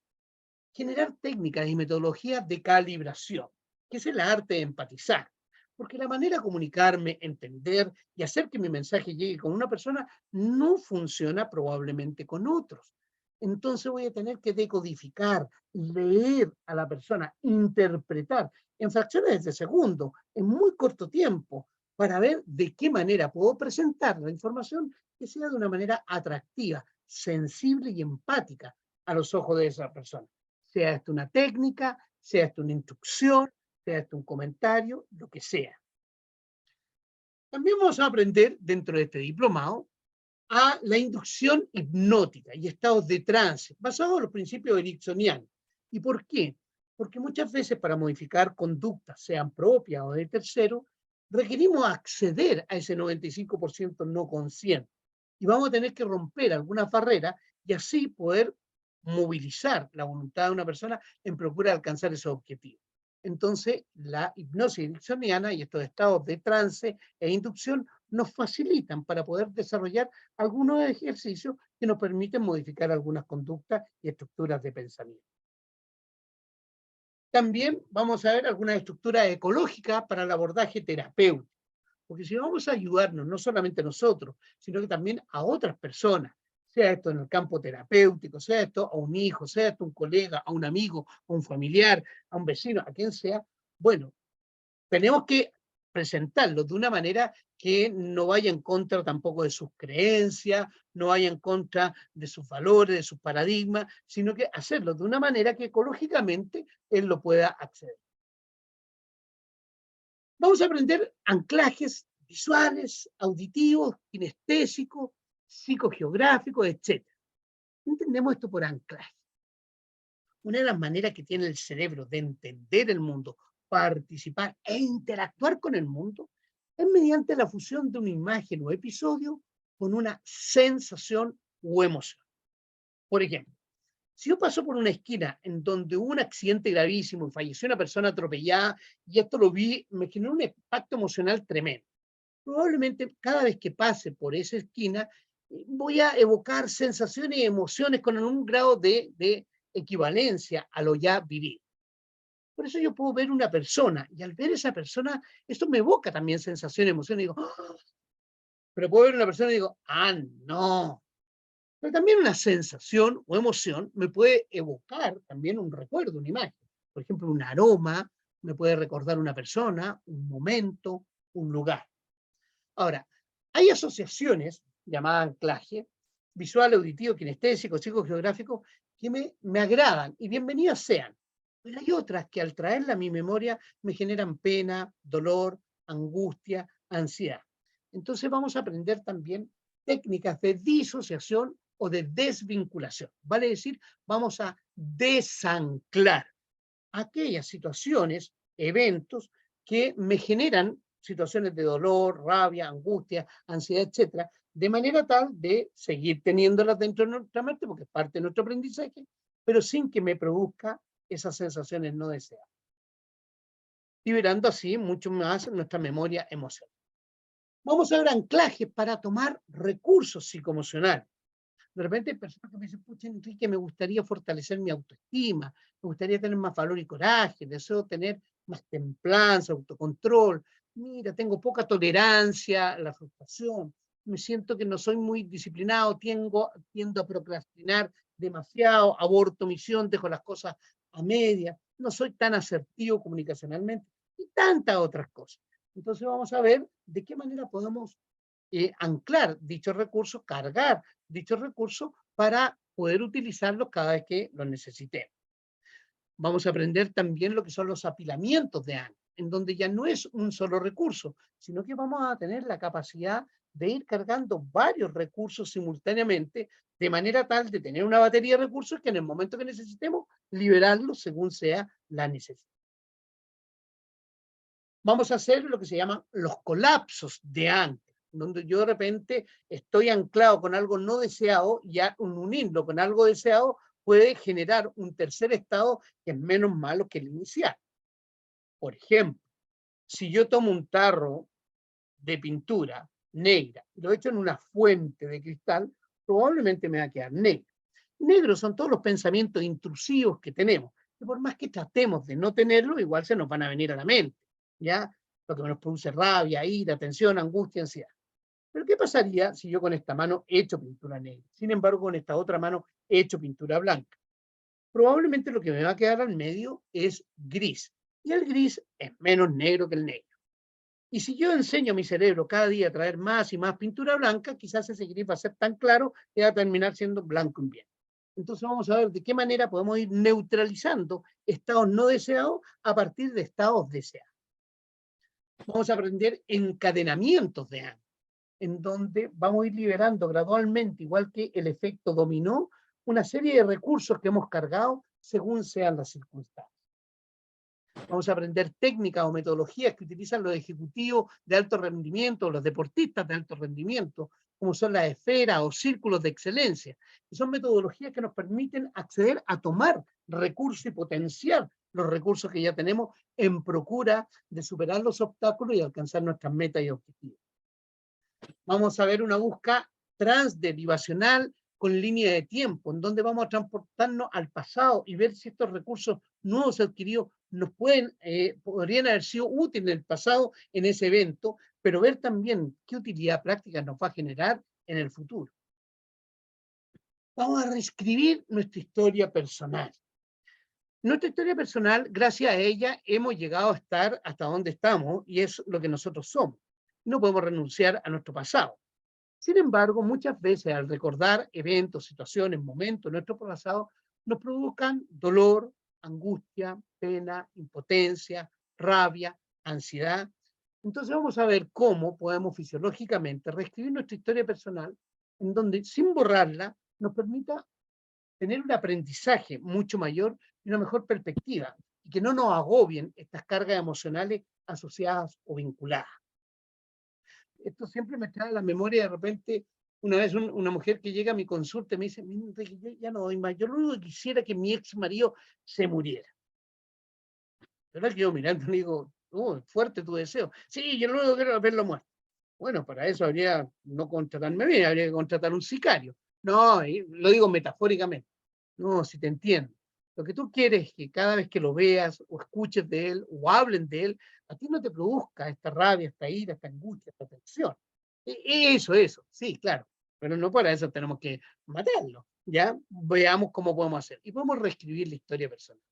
generar técnicas y metodologías de calibración, que es el arte de empatizar. Porque la manera de comunicarme, entender y hacer que mi mensaje llegue con una persona no funciona probablemente con otros. Entonces voy a tener que decodificar, leer a la persona, interpretar en fracciones de segundo, en muy corto tiempo, para ver de qué manera puedo presentar la información que sea de una manera atractiva, sensible y empática a los ojos de esa persona. Sea esto una técnica, sea esto una instrucción, sea esto un comentario, lo que sea. También vamos a aprender dentro de este diplomado a la inducción hipnótica y estados de trance, basados en los principios ericksonianos. ¿Y por qué? Porque muchas veces para modificar conductas, sean propias o de terceros, requerimos acceder a ese 95% no consciente. Y vamos a tener que romper algunas barreras y así poder movilizar la voluntad de una persona en procura de alcanzar esos objetivos. Entonces, la hipnosis ericksoniana y estos estados de trance e inducción nos facilitan para poder desarrollar algunos ejercicios que nos permiten modificar algunas conductas y estructuras de pensamiento. También vamos a ver algunas estructuras ecológicas para el abordaje terapéutico. Porque si vamos a ayudarnos, no solamente nosotros, sino que también a otras personas, sea esto en el campo terapéutico, sea esto a un hijo, sea esto a un colega, a un amigo, a un familiar, a un vecino, a quien sea, bueno, tenemos que presentarlo de una manera que no vaya en contra tampoco de sus creencias, no vaya en contra de sus valores, de sus paradigmas, sino que hacerlo de una manera que ecológicamente él lo pueda acceder. Vamos a aprender anclajes visuales, auditivos, kinestésicos, psicogeográficos, etc. ¿Qué entendemos esto por anclaje? Una de las maneras que tiene el cerebro de entender el mundo, participar e interactuar con el mundo es mediante la fusión de una imagen o episodio con una sensación o emoción. Por ejemplo, si yo paso por una esquina en donde hubo un accidente gravísimo y falleció una persona atropellada, y esto lo vi, me generó un impacto emocional tremendo. Probablemente cada vez que pase por esa esquina, voy a evocar sensaciones y emociones con un grado de equivalencia a lo ya vivido. Por eso yo puedo ver una persona, y al ver esa persona, esto me evoca también sensaciones, emociones, y digo, ¡ah! Pero puedo ver una persona y digo, ah, no. Pero también una sensación o emoción me puede evocar también un recuerdo, una imagen. Por ejemplo, un aroma me puede recordar una persona, un momento, un lugar. Ahora, hay asociaciones llamadas anclaje, visual, auditivo, kinestésico, psicogeográfico, que me agradan y bienvenidas sean. Pero hay otras que al traerla a mi memoria me generan pena, dolor, angustia, ansiedad. Entonces vamos a aprender también técnicas de disociación o de desvinculación. Vale decir, vamos a desanclar aquellas situaciones, eventos que me generan situaciones de dolor, rabia, angustia, ansiedad, etcétera, de manera tal de seguir teniéndolas dentro de nuestra mente, porque es parte de nuestro aprendizaje, pero sin que me produzca esas sensaciones no deseadas, liberando así mucho más nuestra memoria emocional. Vamos a ver anclajes para tomar recursos psicoemocionales. De repente hay personas que me dicen, pucha, Enrique, me gustaría fortalecer mi autoestima, me gustaría tener más valor y coraje, deseo tener más templanza, autocontrol. Mira, tengo poca tolerancia a la frustración, me siento que no soy muy disciplinado, tiendo a procrastinar demasiado, aborto misión, dejo las cosas a media, no soy tan asertivo comunicacionalmente y tantas otras cosas. Entonces vamos a ver de qué manera podemos anclar dichos recursos, cargar dichos recursos para poder utilizarlos cada vez que los necesitemos. Vamos a aprender también lo que son los apilamientos de ancla, en donde ya no es un solo recurso, sino que vamos a tener la capacidad de ir cargando varios recursos simultáneamente, de manera tal de tener una batería de recursos que en el momento que necesitemos, liberarlos según sea la necesidad. Vamos a hacer lo que se llaman los colapsos de ancla, donde yo de repente estoy anclado con algo no deseado y unirlo con algo deseado puede generar un tercer estado que es menos malo que el inicial. Por ejemplo, si yo tomo un tarro de pintura negra y lo echo en una fuente de cristal, probablemente me va a quedar negro. Negros son todos los pensamientos intrusivos que tenemos, que por más que tratemos de no tenerlos, igual se nos van a venir a la mente, ¿ya? Lo que nos produce rabia, ira, tensión, angustia, ansiedad. Pero ¿qué pasaría si yo con esta mano he hecho pintura negra? Sin embargo, con esta otra mano he hecho pintura blanca. Probablemente lo que me va a quedar al medio es gris. Y el gris es menos negro que el negro. Y si yo enseño a mi cerebro cada día a traer más y más pintura blanca, quizás ese gris va a ser tan claro que va a terminar siendo blanco en bien. Entonces vamos a ver de qué manera podemos ir neutralizando estados no deseados a partir de estados deseados. Vamos a aprender encadenamientos de ánimo, en donde vamos a ir liberando gradualmente, igual que el efecto dominó, una serie de recursos que hemos cargado según sean las circunstancias. Vamos a aprender técnicas o metodologías que utilizan los ejecutivos de alto rendimiento, los deportistas de alto rendimiento, como son las esferas o círculos de excelencia, que son metodologías que nos permiten acceder a tomar recursos y potenciar los recursos que ya tenemos en procura de superar los obstáculos y alcanzar nuestras metas y objetivos. Vamos a ver una búsqueda transderivacional con línea de tiempo, en donde vamos a transportarnos al pasado y ver si estos recursos nuevos adquiridos podrían haber sido útiles en el pasado en ese evento, pero ver también qué utilidad práctica nos va a generar en el futuro. Vamos a reescribir nuestra historia personal. Nuestra historia personal, gracias a ella, hemos llegado a estar hasta donde estamos y es lo que nosotros somos. No podemos renunciar a nuestro pasado. Sin embargo, muchas veces al recordar eventos, situaciones, momentos de nuestro pasado, nos provocan dolor, angustia, pena, impotencia, rabia, ansiedad. Entonces vamos a ver cómo podemos fisiológicamente reescribir nuestra historia personal en donde, sin borrarla, nos permita tener un aprendizaje mucho mayor y una mejor perspectiva, y que no nos agobien estas cargas emocionales asociadas o vinculadas. Esto siempre me trae a la memoria de repente, una vez una mujer que llega a mi consulta y me dice, "Mira, Enrique, yo ya no doy más, yo lo único que quisiera que mi ex marido se muriera". La verdad que yo mirando le digo, "Oh, fuerte tu deseo". "Sí, yo lo único que quiero es verlo muerto". Bueno, para eso habría no contratarme bien, habría que contratar un sicario. No, y lo digo metafóricamente. No, si te entiendo. Lo que tú quieres es que cada vez que lo veas o escuches de él o hablen de él, a ti no te produzca esta rabia, esta ira, esta angustia, esta tensión. Eso, sí, claro. Pero no para eso tenemos que matarlo. ¿Ya? Veamos cómo podemos hacer. Y podemos reescribir la historia personal.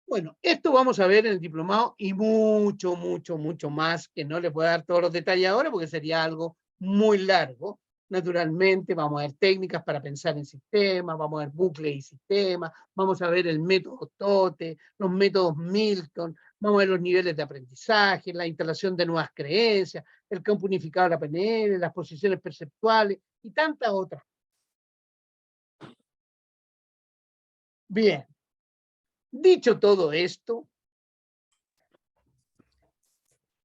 Bueno, esto vamos a ver en el diplomado y mucho, mucho, mucho más, que no les voy a dar todos los detalles ahora porque sería algo muy largo. Naturalmente, vamos a ver técnicas para pensar en sistemas, vamos a ver bucles y sistemas, vamos a ver el método TOTE, los métodos Milton, vamos a ver los niveles de aprendizaje, la instalación de nuevas creencias, el campo unificado de la PNL, las posiciones perceptuales y tantas otras. Bien, dicho todo esto,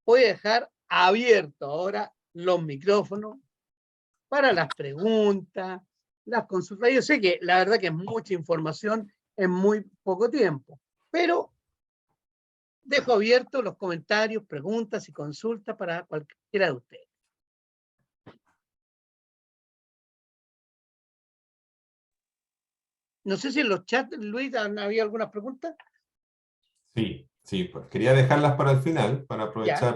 voy a dejar abierto ahora los micrófonos para las preguntas, las consultas. Yo sé que la verdad que es mucha información en muy poco tiempo, pero dejo abiertos los comentarios, preguntas y consultas para cualquiera de ustedes. No sé si en los chats, Luis, había algunas preguntas. Sí, sí, pues quería dejarlas para el final, para Ya. aprovechar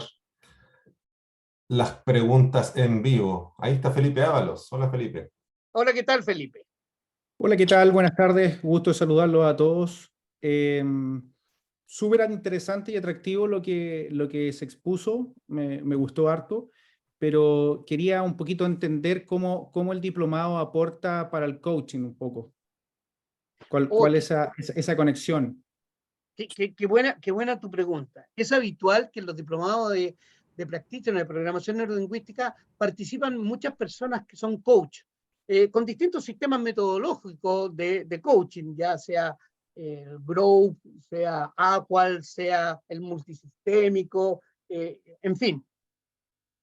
las preguntas en vivo. Ahí está Felipe Ábalos. Hola, Felipe. Hola, ¿qué tal, Felipe? Hola, ¿qué tal? Buenas tardes. Gusto de saludarlos a todos. Súper interesante y atractivo lo que se expuso. Me gustó harto, pero quería un poquito entender cómo el diplomado aporta para el coaching un poco. Oh, ¿Cuál es esa conexión? qué buena tu pregunta. Es habitual que en los diplomados de practitioner de programación neurolingüística participan muchas personas que son coach, con distintos sistemas metodológicos de coaching, ya sea Growth, sea Aqual, sea el multisistémico, en fin.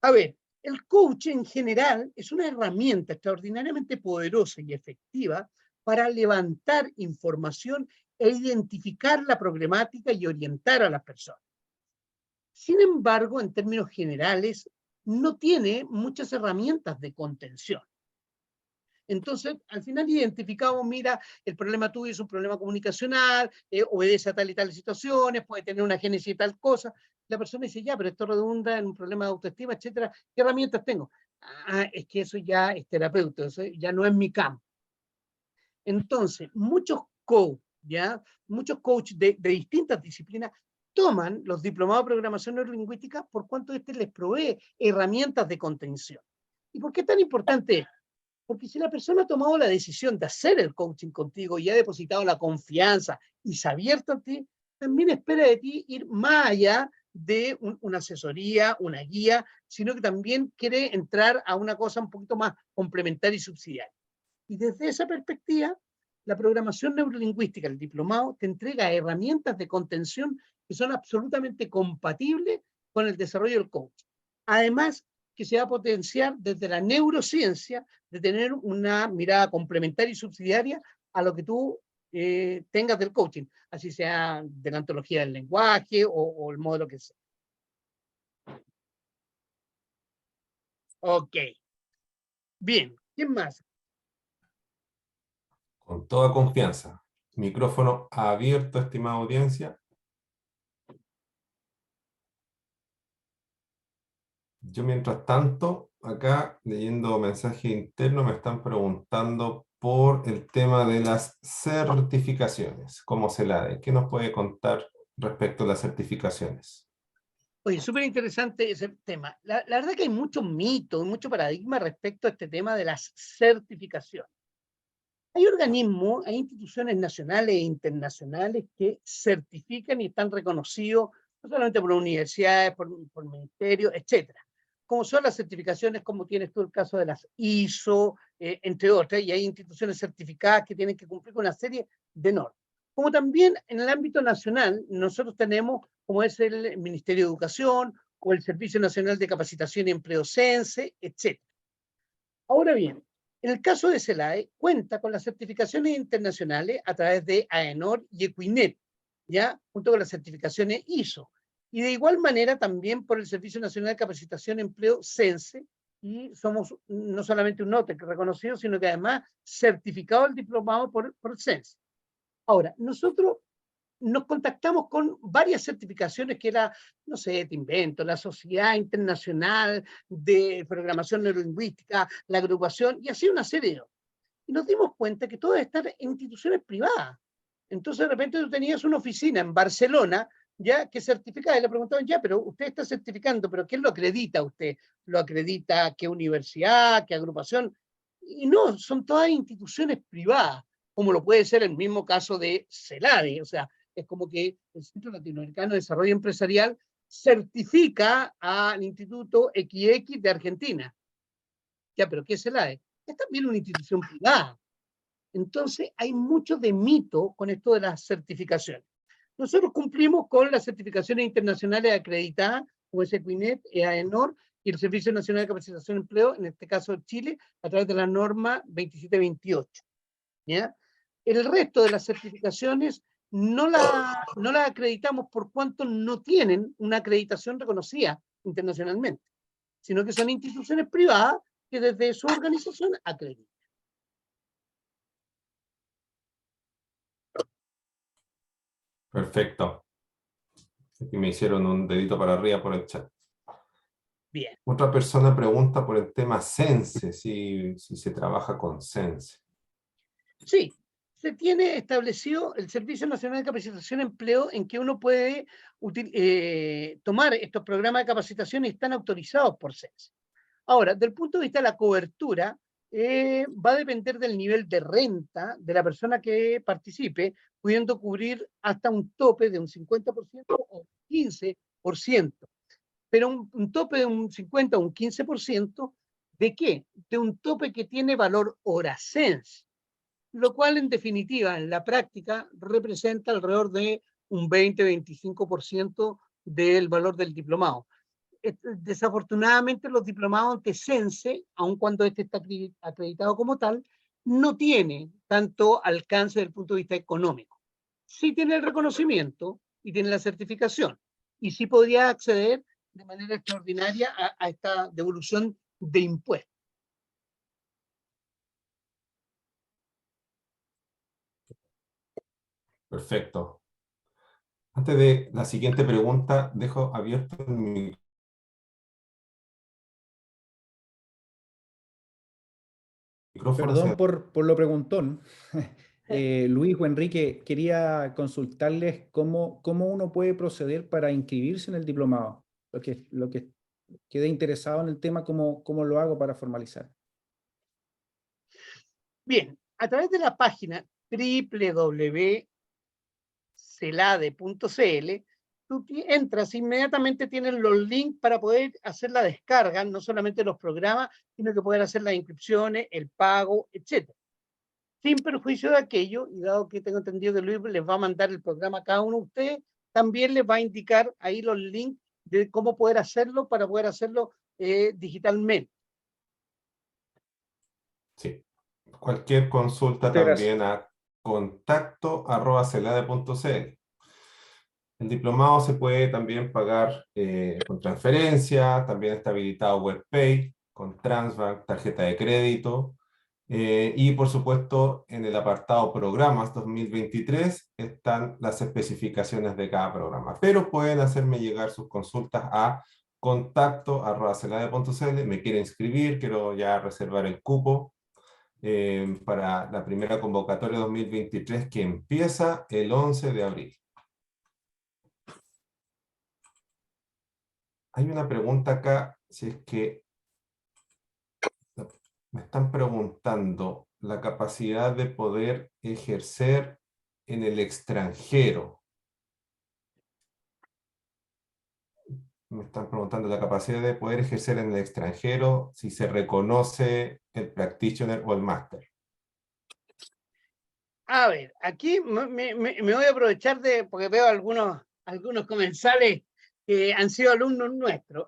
A ver, el coaching en general es una herramienta extraordinariamente poderosa y efectiva para levantar información e identificar la problemática y orientar a las personas. Sin embargo, en términos generales, no tiene muchas herramientas de contención. Entonces, al final identificamos, mira, el problema tuyo es un problema comunicacional, obedece a tal y tal situaciones, puede tener una génesis de tal cosa. La persona dice, ya, pero esto redunda en un problema de autoestima, etcétera. ¿Qué herramientas tengo? Ah, es que eso ya es terapeuta, eso ya no es mi campo. Entonces, muchos coaches de distintas disciplinas toman los diplomados de programación neurolingüística por cuanto este les provee herramientas de contención. ¿Y por qué es tan importante esto? Porque si la persona ha tomado la decisión de hacer el coaching contigo y ha depositado la confianza y se ha abierto a ti, también espera de ti ir más allá de una asesoría, una guía, sino que también quiere entrar a una cosa un poquito más complementaria y subsidiaria. Y desde esa perspectiva, la programación neurolingüística, el diplomado, te entrega herramientas de contención que son absolutamente compatibles con el desarrollo del coaching. Además, que se va a potenciar desde la neurociencia de tener una mirada complementaria y subsidiaria a lo que tú tengas del coaching, así sea de la ontología del lenguaje o el modelo que sea. Ok. Bien, ¿quién más? Con toda confianza. Micrófono abierto, estimada audiencia. Yo, mientras tanto, acá leyendo mensaje interno, me están preguntando por el tema de las certificaciones. ¿Cómo se la de? ¿Qué nos puede contar respecto a las certificaciones? Oye, súper interesante ese tema. La verdad que hay mucho mito, mucho paradigma respecto a este tema de las certificaciones. Hay organismos, hay instituciones nacionales e internacionales que certifican y están reconocidos no solamente por universidades, por ministerios, etcétera. Como son las certificaciones, como tienes tú el caso de las ISO, entre otras, y hay instituciones certificadas que tienen que cumplir con una serie de normas. Como también en el ámbito nacional, nosotros tenemos, como es el Ministerio de Educación, o el Servicio Nacional de Capacitación y Empleo CENSE, etcétera. Ahora bien, en el caso de CELAE, cuenta con las certificaciones internacionales a través de AENOR y Equinet, ¿ya? Junto con las certificaciones ISO. Y de igual manera también por el Servicio Nacional de Capacitación y Empleo, CENSE, y somos no solamente un NOTEC reconocido, sino que además certificado el diplomado por CENSE. Ahora, nosotros nos contactamos con varias certificaciones que era, no sé, te invento, la Sociedad Internacional de Programación Neurolingüística, la agrupación, y así una serie de otras. Y nos dimos cuenta que todas están en instituciones privadas. Entonces, de repente tú tenías una oficina en Barcelona, ya que certificaba, y le preguntaban, ya, pero usted está certificando, pero ¿quién lo acredita a usted? ¿Lo acredita qué universidad, qué agrupación? Y no, son todas instituciones privadas, como lo puede ser el mismo caso de CELADE, o sea, es como que el Centro Latinoamericano de Desarrollo Empresarial certifica al Instituto XX de Argentina. Ya, pero ¿qué es CELADE? Es también una institución privada. Entonces, hay mucho de mito con esto de las certificaciones. Nosotros cumplimos con las certificaciones internacionales acreditadas, como es Equinet, AENOR y el Servicio Nacional de Capacitación y Empleo, en este caso Chile, a través de la norma 2728. ¿Ya? El resto de las certificaciones no la acreditamos por cuanto no tienen una acreditación reconocida internacionalmente, sino que son instituciones privadas que desde su organización acreditan. Perfecto. Aquí me hicieron un dedito para arriba por el chat. Bien. Otra persona pregunta por el tema Sense, si se trabaja con Sense. Sí, se tiene establecido el Servicio Nacional de Capacitación y Empleo en que uno puede tomar estos programas de capacitación y están autorizados por CENSE. Ahora, desde el punto de vista de la cobertura, va a depender del nivel de renta de la persona que participe, pudiendo cubrir hasta un tope de un 50% o un 15%. Pero un tope de un 50 o un 15%, ¿de qué? De un tope que tiene valor hora CENSE, lo cual en definitiva, en la práctica, representa alrededor de un 20-25% del valor del diplomado. Desafortunadamente, los diplomados ante CENSE, aun cuando este está acreditado como tal, no tiene tanto alcance desde el punto de vista económico. Sí tiene el reconocimiento y tiene la certificación, y sí podría acceder de manera extraordinaria a esta devolución de impuestos. Perfecto. Antes de la siguiente pregunta, dejo abierto el micrófono Perdón hacia... por lo preguntón. Luis o Enrique, quería consultarles cómo uno puede proceder para inscribirse en el diplomado. Lo que quedé interesado en el tema, cómo lo hago para formalizar. Bien, a través de la página www.celade.cl, tú entras, inmediatamente tienen los links para poder hacer la descarga, no solamente los programas, sino que poder hacer las inscripciones, el pago, etc. Sin perjuicio de aquello, y dado que tengo entendido que Luis les va a mandar el programa a cada uno de ustedes, también les va a indicar ahí los links de cómo poder hacerlo para poder hacerlo digitalmente. Sí. Cualquier consulta Muchas gracias. también a contacto@celade.cl. El diplomado se puede también pagar con transferencia, también está habilitado WebPay, con Transbank, tarjeta de crédito, Y por supuesto, en el apartado Programas 2023 están las especificaciones de cada programa. Pero pueden hacerme llegar sus consultas a contacto@celade.cl. Me quiero inscribir, quiero ya reservar el cupo para la primera convocatoria 2023 que empieza el 11 de abril. Hay una pregunta acá, si es que me están preguntando la capacidad de poder ejercer en el extranjero. Me están preguntando la capacidad de poder ejercer en el extranjero, si se reconoce el practitioner o el máster. A ver, aquí me voy a aprovechar porque veo algunos comensales que han sido alumnos nuestros.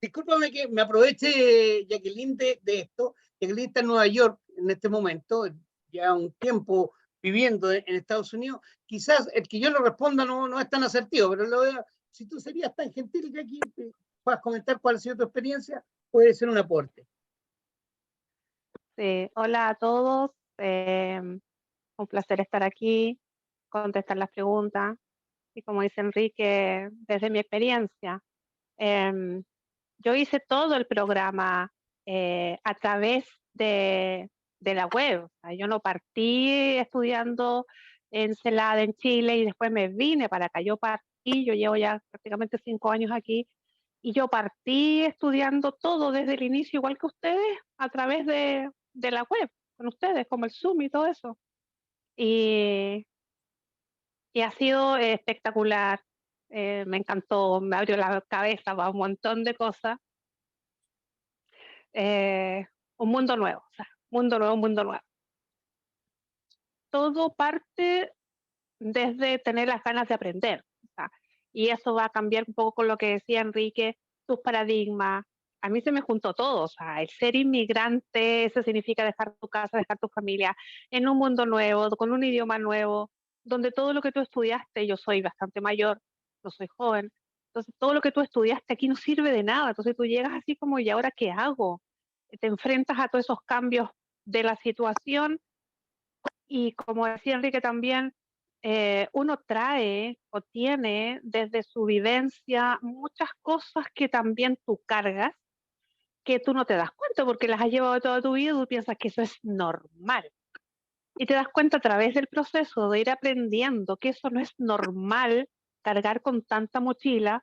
Discúlpame que me aproveche, Jacqueline, de esto. Jacqueline está en Nueva York en este momento, ya un tiempo viviendo en Estados Unidos. Quizás el que yo le responda no es tan asertivo, pero si tú serías tan gentil, Jackie, puedas comentar cuál ha sido tu experiencia, puede ser un aporte. Sí, hola a todos. Un placer estar aquí, contestar las preguntas. Y como dice Enrique, desde mi experiencia, yo hice todo el programa a través de la web. O sea, yo no partí estudiando en CELAD en Chile y después me vine para acá. Yo llevo ya prácticamente 5 años aquí y yo partí estudiando todo desde el inicio, igual que ustedes, a través de la web, con ustedes, como el Zoom y todo eso. Y ha sido espectacular. Me encantó, me abrió la cabeza para un montón de cosas. Un mundo nuevo, o sea, mundo nuevo. Todo parte desde tener las ganas de aprender. O sea, y eso va a cambiar un poco con lo que decía Enrique, tus paradigmas. A mí se me juntó todo, o sea, el ser inmigrante, eso significa dejar tu casa, dejar tu familia en un mundo nuevo, con un idioma nuevo, donde todo lo que tú estudiaste, yo soy bastante mayor, no soy joven, entonces todo lo que tú estudiaste aquí no sirve de nada, entonces tú llegas así como, ¿y ahora qué hago? Te enfrentas a todos esos cambios de la situación y como decía Enrique también, uno trae o tiene desde su vivencia muchas cosas que también tú cargas, que tú no te das cuenta porque las has llevado toda tu vida y tú piensas que eso es normal. Y te das cuenta a través del proceso de ir aprendiendo que eso no es normal cargar con tanta mochila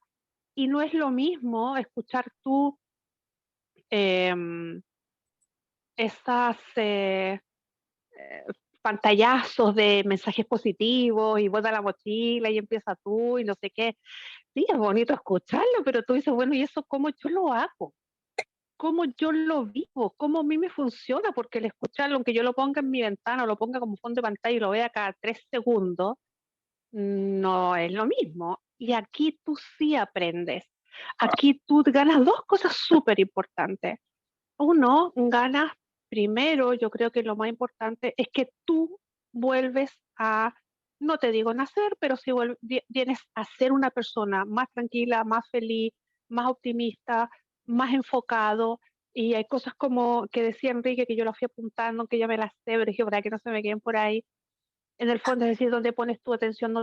y no es lo mismo escuchar tú esas pantallazos de mensajes positivos y bota la mochila y empieza tú y no sé qué. Sí, es bonito escucharlo, pero tú dices, bueno, ¿y eso cómo yo lo hago? ¿Cómo yo lo vivo? ¿Cómo a mí me funciona? Porque el escucharlo, aunque yo lo ponga en mi ventana o lo ponga como fondo de pantalla y lo vea cada 3 segundos, no es lo mismo. Y aquí tú sí aprendes. Aquí tú ganas 2 cosas súper importantes. Uno, ganas primero, yo creo que lo más importante es que tú vuelves a, no te digo nacer, pero sí vienes a ser una persona más tranquila, más feliz, más optimista, más enfocado. Y hay cosas como que decía Enrique, que yo las fui apuntando, que ya me las sé, pero dije, para que no se me queden por ahí. En el fondo es decir, dónde pones tu atención,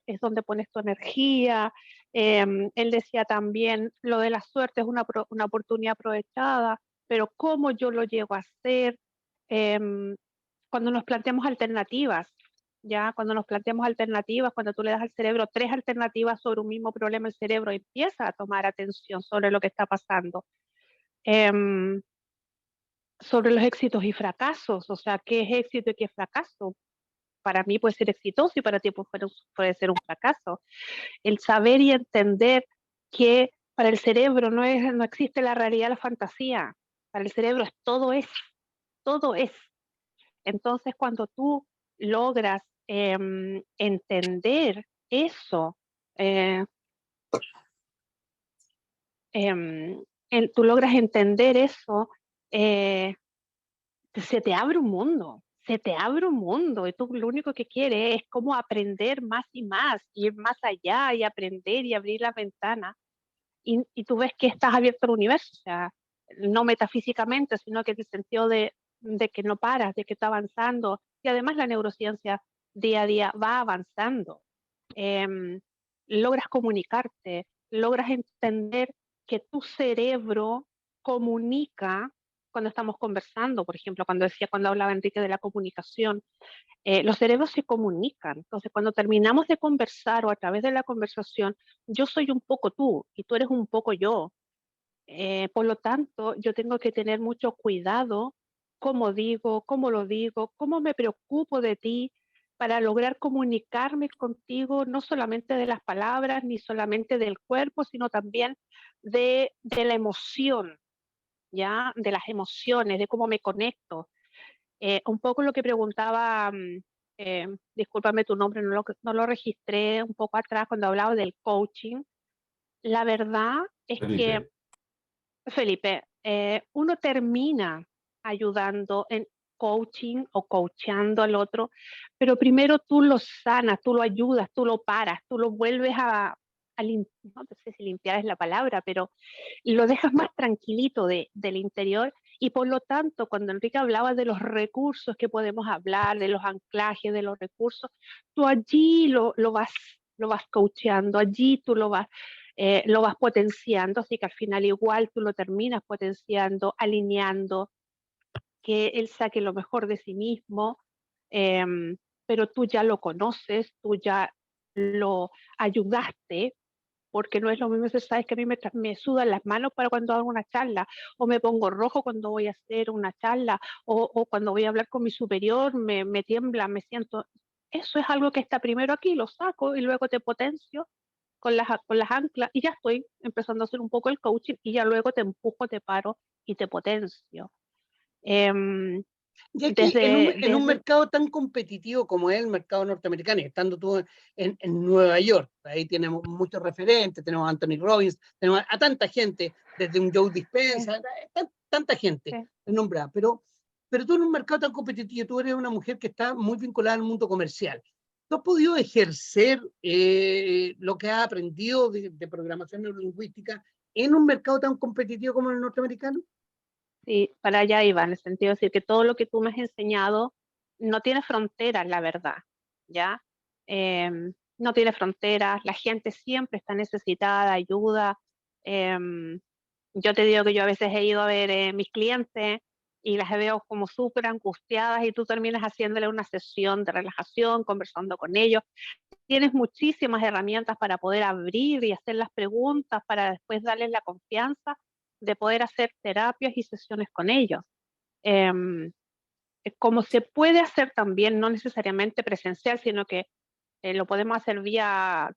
es donde pones tu energía. Él decía también, lo de la suerte es una oportunidad aprovechada, pero cómo yo lo llego a hacer. Em, Cuando nos planteamos alternativas, cuando tú le das al cerebro 3 alternativas sobre un mismo problema, el cerebro empieza a tomar atención sobre lo que está pasando. Sobre los éxitos y fracasos, o sea, qué es éxito y qué es fracaso. Para mí puede ser exitoso y para ti puede ser un fracaso. El saber y entender que para el cerebro no existe la realidad, la fantasía. Para el cerebro todo es, todo es. Entonces, cuando tú logras entender eso, eh, tú logras entender eso, eh, se te abre un mundo, y tú lo único que quieres es cómo aprender más y más, ir más allá y aprender y abrir la ventana y tú ves que estás abierto al universo, o sea, no metafísicamente, sino que en el sentido de de que no paras, de que está avanzando. Y además la neurociencia día a día va avanzando. Logras comunicarte, logras entender que tu cerebro comunica cuando estamos conversando, por ejemplo, cuando hablaba Enrique de la comunicación, los cerebros se comunican. Entonces, cuando terminamos de conversar o a través de la conversación, yo soy un poco tú y tú eres un poco yo. Por lo tanto, yo tengo que tener mucho cuidado cómo digo, cómo lo digo, cómo me preocupo de ti para lograr comunicarme contigo, no solamente de las palabras, ni solamente del cuerpo, sino también de la emoción, ¿ya? De las emociones, de cómo me conecto. Un poco lo que preguntaba, discúlpame tu nombre, no lo registré un poco atrás cuando hablaba del coaching. La verdad es que, Felipe. Felipe, uno termina ayudando en coaching o coachando al otro, pero primero tú lo sanas, tú lo ayudas, tú lo paras, tú lo vuelves no sé si limpiar es la palabra, pero lo dejas más tranquilito del interior y por lo tanto, cuando Enrique hablaba de los recursos que podemos hablar, de los anclajes, de los recursos, tú allí lo vas coacheando, allí tú lo vas potenciando, así que al final igual tú lo terminas potenciando, alineando, que él saque lo mejor de sí mismo, pero tú ya lo conoces, tú ya lo ayudaste, porque no es lo mismo, sabes que a mí me sudan las manos para cuando hago una charla, o me pongo rojo cuando voy a hacer una charla, o cuando voy a hablar con mi superior, me tiembla, me siento. Eso es algo que está primero aquí, lo saco y luego te potencio con las anclas y ya estoy empezando a hacer un poco el coaching y ya luego te empujo, te paro y te potencio. Em, Y aquí, en un desde mercado tan competitivo como es el mercado norteamericano, y estando tú en Nueva York, ahí tenemos muchos referentes, tenemos a Anthony Robbins, tenemos a tanta gente, desde un Joe Dispenza, tanta gente sí. nombrada, pero tú en un mercado tan competitivo, tú eres una mujer que está muy vinculada al mundo comercial. ¿Tú has podido ejercer lo que has aprendido de programación neurolingüística en un mercado tan competitivo como el norteamericano? Sí, para allá iba, en el sentido de decir que todo lo que tú me has enseñado no tiene fronteras, la verdad, ¿ya? No tiene fronteras, la gente siempre está necesitada de ayuda. em, yo te digo que yo a veces he ido a ver mis clientes y las veo como súper angustiadas y tú terminas haciéndole una sesión de relajación, conversando con ellos. Tienes muchísimas herramientas para poder abrir y hacer las preguntas para después darles la confianza de poder hacer terapias y sesiones con ellos. Em, Como se puede hacer también, no necesariamente presencial, sino que lo podemos hacer vía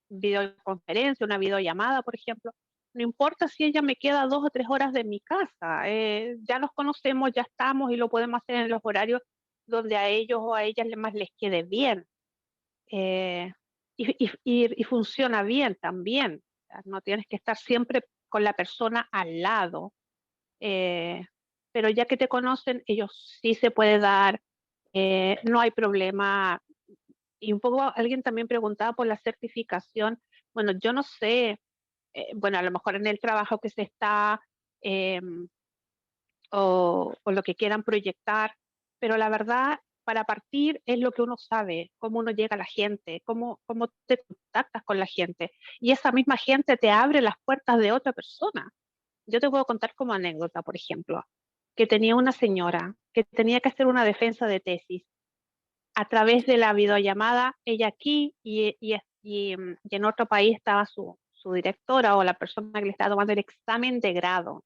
videoconferencia, una videollamada, por ejemplo. No importa si ella me queda 2 o 3 horas de mi casa, ya nos conocemos, ya estamos y lo podemos hacer en los horarios donde a ellos o a ellas más les quede bien. eh, y funciona bien también. O sea, no tienes que estar siempre con la persona al lado, eh, pero ya que te conocen, ellos sí se puede dar, no hay problema. Y un poco alguien también preguntaba por la certificación. Bueno, yo no sé, bueno, a lo mejor en el trabajo que se está, em, o lo que quieran proyectar, pero la verdad, para partir es lo que uno sabe, cómo uno llega a la gente, cómo te contactas con la gente, y esa misma gente te abre las puertas de otra persona. Yo te puedo contar como anécdota, por ejemplo, que tenía una señora que tenía que hacer una defensa de tesis a través de la videollamada, ella aquí y en otro país estaba su directora o la persona que le estaba tomando el examen de grado.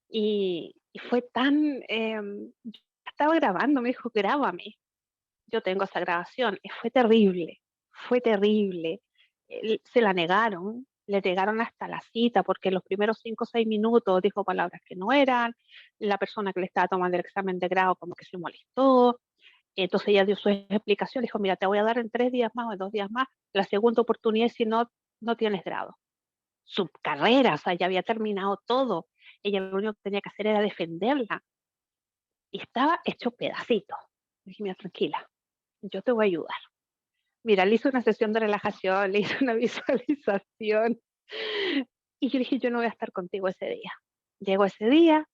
Y fue tan, yo estaba grabando, me dijo, grábame. Yo tengo esa grabación. Y fue terrible, fue terrible. Se la negaron, le negaron hasta la cita porque los primeros 5 o 6 minutos dijo palabras que no eran. La persona que le estaba tomando el examen de grado como que se molestó. Entonces ella dio su explicación, dijo, mira, te voy a dar en 3 días más o en 2 días más la segunda oportunidad si no, no tienes grado. Su carrera, o sea, ya había terminado todo. Ella lo único que tenía que hacer era defenderla y estaba hecho pedacito. Dije, mira, tranquila, yo te voy a ayudar. Mira, le hice una sesión de relajación, le hice una visualización y yo dije, yo no voy a estar contigo ese día. Llegó ese día,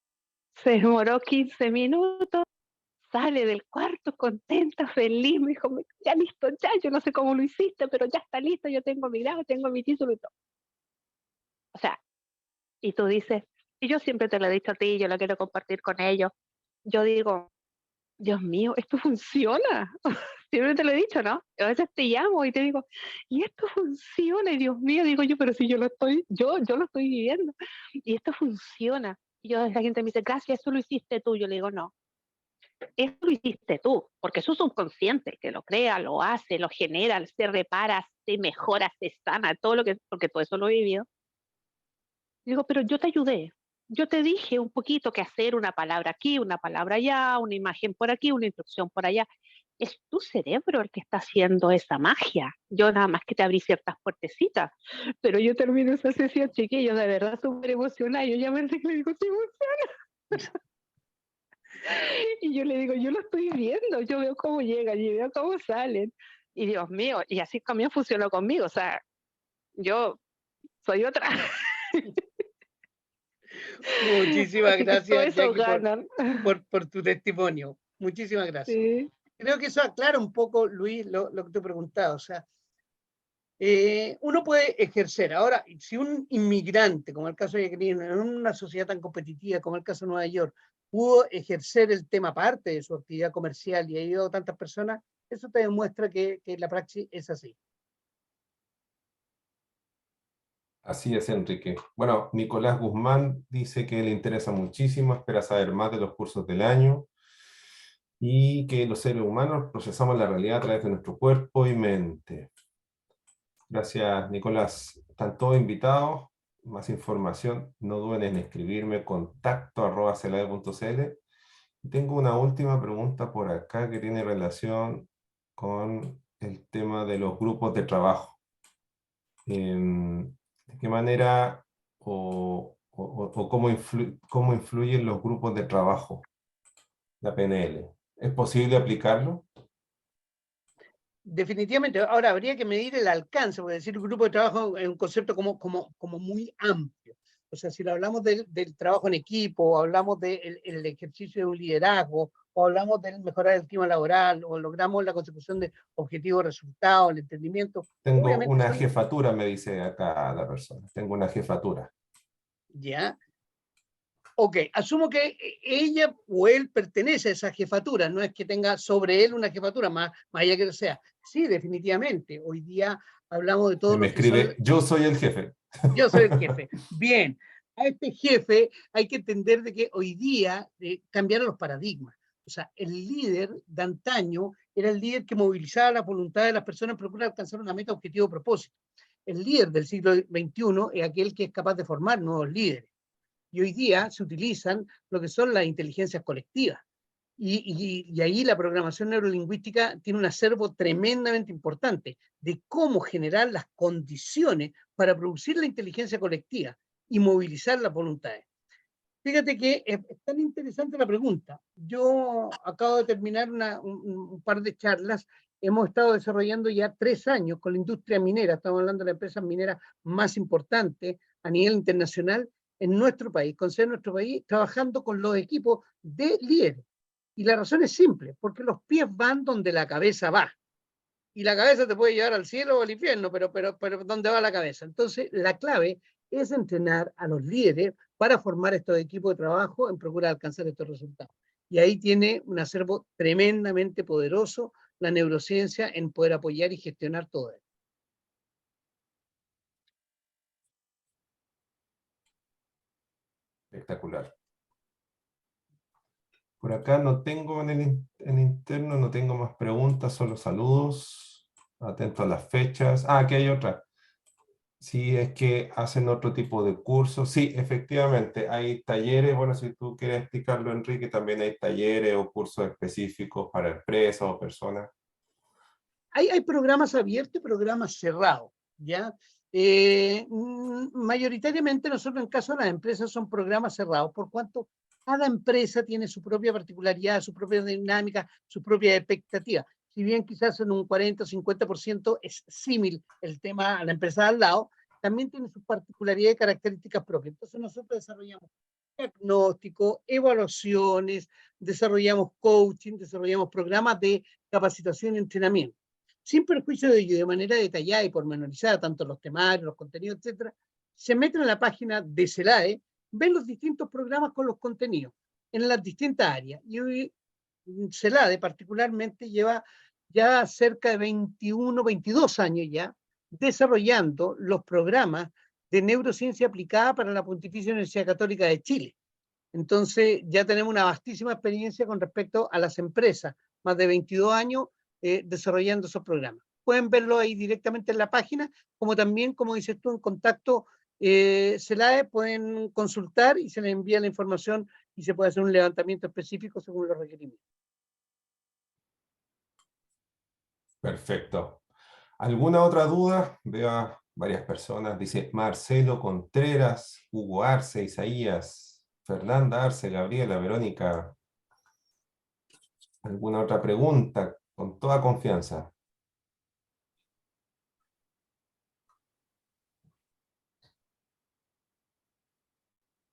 Se demoró 15 minutos, sale del cuarto contenta, feliz, me dijo, ya listo, ya, yo no sé cómo lo hiciste, pero ya está listo, yo tengo mi grado, tengo mi título y todo. O sea, y tú dices, y yo siempre te lo he dicho a ti, yo lo quiero compartir con ellos, yo digo, Dios mío, esto funciona. Siempre te lo he dicho, ¿no? A veces te llamo y te digo, y esto funciona, y Dios mío, digo yo, pero si yo lo estoy viviendo, y esto funciona. Y yo, la gente me dice, gracias, eso lo hiciste tú. Yo le digo, no, eso lo hiciste tú, porque es un subconsciente que lo crea, lo hace, lo genera, se repara, se mejora, se sana, todo lo que, porque todo eso lo he vivido. Digo, pero yo te ayudé. Yo te dije un poquito qué hacer, una palabra aquí, una palabra allá, una imagen por aquí, una instrucción por allá. Es tu cerebro el que está haciendo esa magia. Yo nada más que te abrí ciertas puertecitas. Pero yo termino esa sesión, chiquillos, de verdad súper emocionada. Yo ya me le digo, sí, funciona. Y yo le digo, yo lo estoy viendo, yo veo cómo llegan, yo veo cómo salen. Y Dios mío, y así también funcionó conmigo. O sea, yo soy otra. Muchísimas Así que todo gracias, eso Jackie, ganan. por tu testimonio. Muchísimas gracias. Sí. Creo que eso aclara un poco, Luis, lo que te preguntaba. O sea, uno puede ejercer. Ahora, si un inmigrante, como el caso de Jacqueline, en una sociedad tan competitiva como el caso de Nueva York, pudo ejercer el tema parte de su actividad comercial y ha ayudado a tantas personas, eso te demuestra que la praxis es así. Así es, Enrique. Bueno, Nicolás Guzmán dice que le interesa muchísimo, espera saber más de los cursos del año y que los seres humanos procesamos la realidad a través de nuestro cuerpo y mente. Gracias, Nicolás. Están todos invitados. Más información, no duden en escribirme contacto@celade.cl. Tengo una última pregunta por acá que tiene relación con el tema de los grupos de trabajo. ¿De qué manera o cómo influyen los grupos de trabajo, la PNL? ¿Es posible aplicarlo? Definitivamente, ahora habría que medir el alcance, porque decir grupo de trabajo es un concepto como muy amplio. O sea, si lo hablamos del trabajo en equipo, o hablamos del el ejercicio de un liderazgo, o hablamos de mejorar el clima laboral, o logramos la consecución de objetivos, resultados, el entendimiento, Tengo obviamente una son, jefatura, me dice acá la persona. Tengo una jefatura. ya. Ok, asumo que ella o él pertenece a esa jefatura, no es que tenga sobre él una jefatura, más allá que sea. Sí, definitivamente. Hoy día hablamos de todo Me lo que son. escribe, yo soy el jefe. Yo soy el jefe. Bien, a este jefe hay que entender de que hoy día cambiaron los paradigmas. O sea, el líder de antaño era el líder que movilizaba la voluntad de las personas en procura de alcanzar una meta, objetivo o propósito. El líder del siglo XXI es aquel que es capaz de formar nuevos líderes. Y hoy día se utilizan lo que son las inteligencias colectivas. Y ahí la programación neurolingüística tiene un acervo tremendamente importante de cómo generar las condiciones para producir la inteligencia colectiva y movilizar las voluntades. Fíjate que es tan interesante la pregunta. Yo acabo de terminar un par de charlas. Hemos estado desarrollando ya 3 años con la industria minera. Estamos hablando de la empresa minera más importante a nivel internacional en nuestro país, con sede en nuestro país, trabajando con los equipos de líderes. Y la razón es simple, porque los pies van donde la cabeza va. Y la cabeza te puede llevar al cielo o al infierno, pero ¿dónde va la cabeza? Entonces, la clave es entrenar a los líderes para formar estos equipos de trabajo en procura de alcanzar estos resultados. Y ahí tiene un acervo tremendamente poderoso la neurociencia en poder apoyar y gestionar todo esto. Espectacular. Por acá no tengo en interno, no tengo más preguntas, solo saludos. Atento a las fechas. Ah, aquí hay otra. Si es que hacen otro tipo de cursos. Sí, efectivamente, hay talleres. Bueno, si tú quieres explicarlo, Enrique, también hay talleres o cursos específicos para empresas o personas. Hay programas abiertos y programas cerrados, ¿ya? Mayoritariamente nosotros en caso de las empresas son programas cerrados, por cuanto cada empresa tiene su propia particularidad, su propia dinámica, su propia expectativa. Si bien quizás en un 40 o 50% es símil el tema a la empresa de al lado, también tiene sus particularidades y características propias. Entonces nosotros desarrollamos diagnóstico, evaluaciones, desarrollamos coaching, desarrollamos programas de capacitación y entrenamiento. Sin perjuicio de ello, de manera detallada y pormenorizada, tanto los temarios, los contenidos, etcétera, se meten en la página de CELAE, ven los distintos programas con los contenidos en las distintas áreas. Y hoy CELAE particularmente lleva ya cerca de 21, 22 años ya desarrollando los programas de neurociencia aplicada para la Pontificia Universidad Católica de Chile. Entonces ya tenemos una vastísima experiencia con respecto a las empresas, más de 22 años desarrollando esos programas. Pueden verlo ahí directamente en la página, como también, como dices tú, en contacto CELAE, pueden consultar y se les envía la información y se puede hacer un levantamiento específico según los requerimientos. Perfecto. ¿Alguna otra duda? Veo a varias personas. Dice Marcelo Contreras, Hugo Arce, Isaías, Fernanda Arce, Gabriela, Verónica. ¿Alguna otra pregunta? Con toda confianza.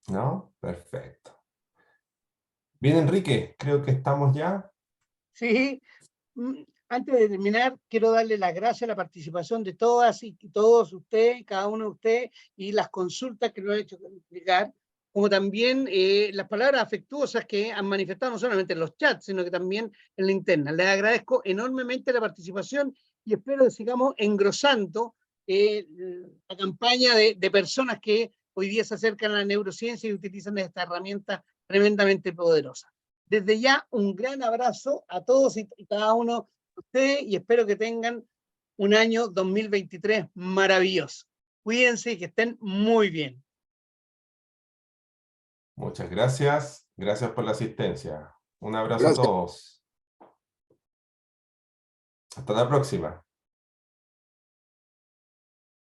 ¿No? Perfecto. Bien, Enrique, creo que estamos ya. Sí, antes de terminar, quiero darle las gracias a la participación de todas y todos ustedes, cada uno de ustedes, y las consultas que nos han hecho llegar, como también las palabras afectuosas que han manifestado no solamente en los chats, sino que también en la interna. Les agradezco enormemente la participación y espero que sigamos engrosando la campaña de personas que hoy día se acercan a la neurociencia y utilizan esta herramienta tremendamente poderosa. Desde ya, un gran abrazo a todos y cada uno de ustedes y espero que tengan un año 2023 maravilloso. Cuídense y que estén muy bien. Muchas gracias. Gracias por la asistencia. Un abrazo Gracias. a todos. Hasta la próxima.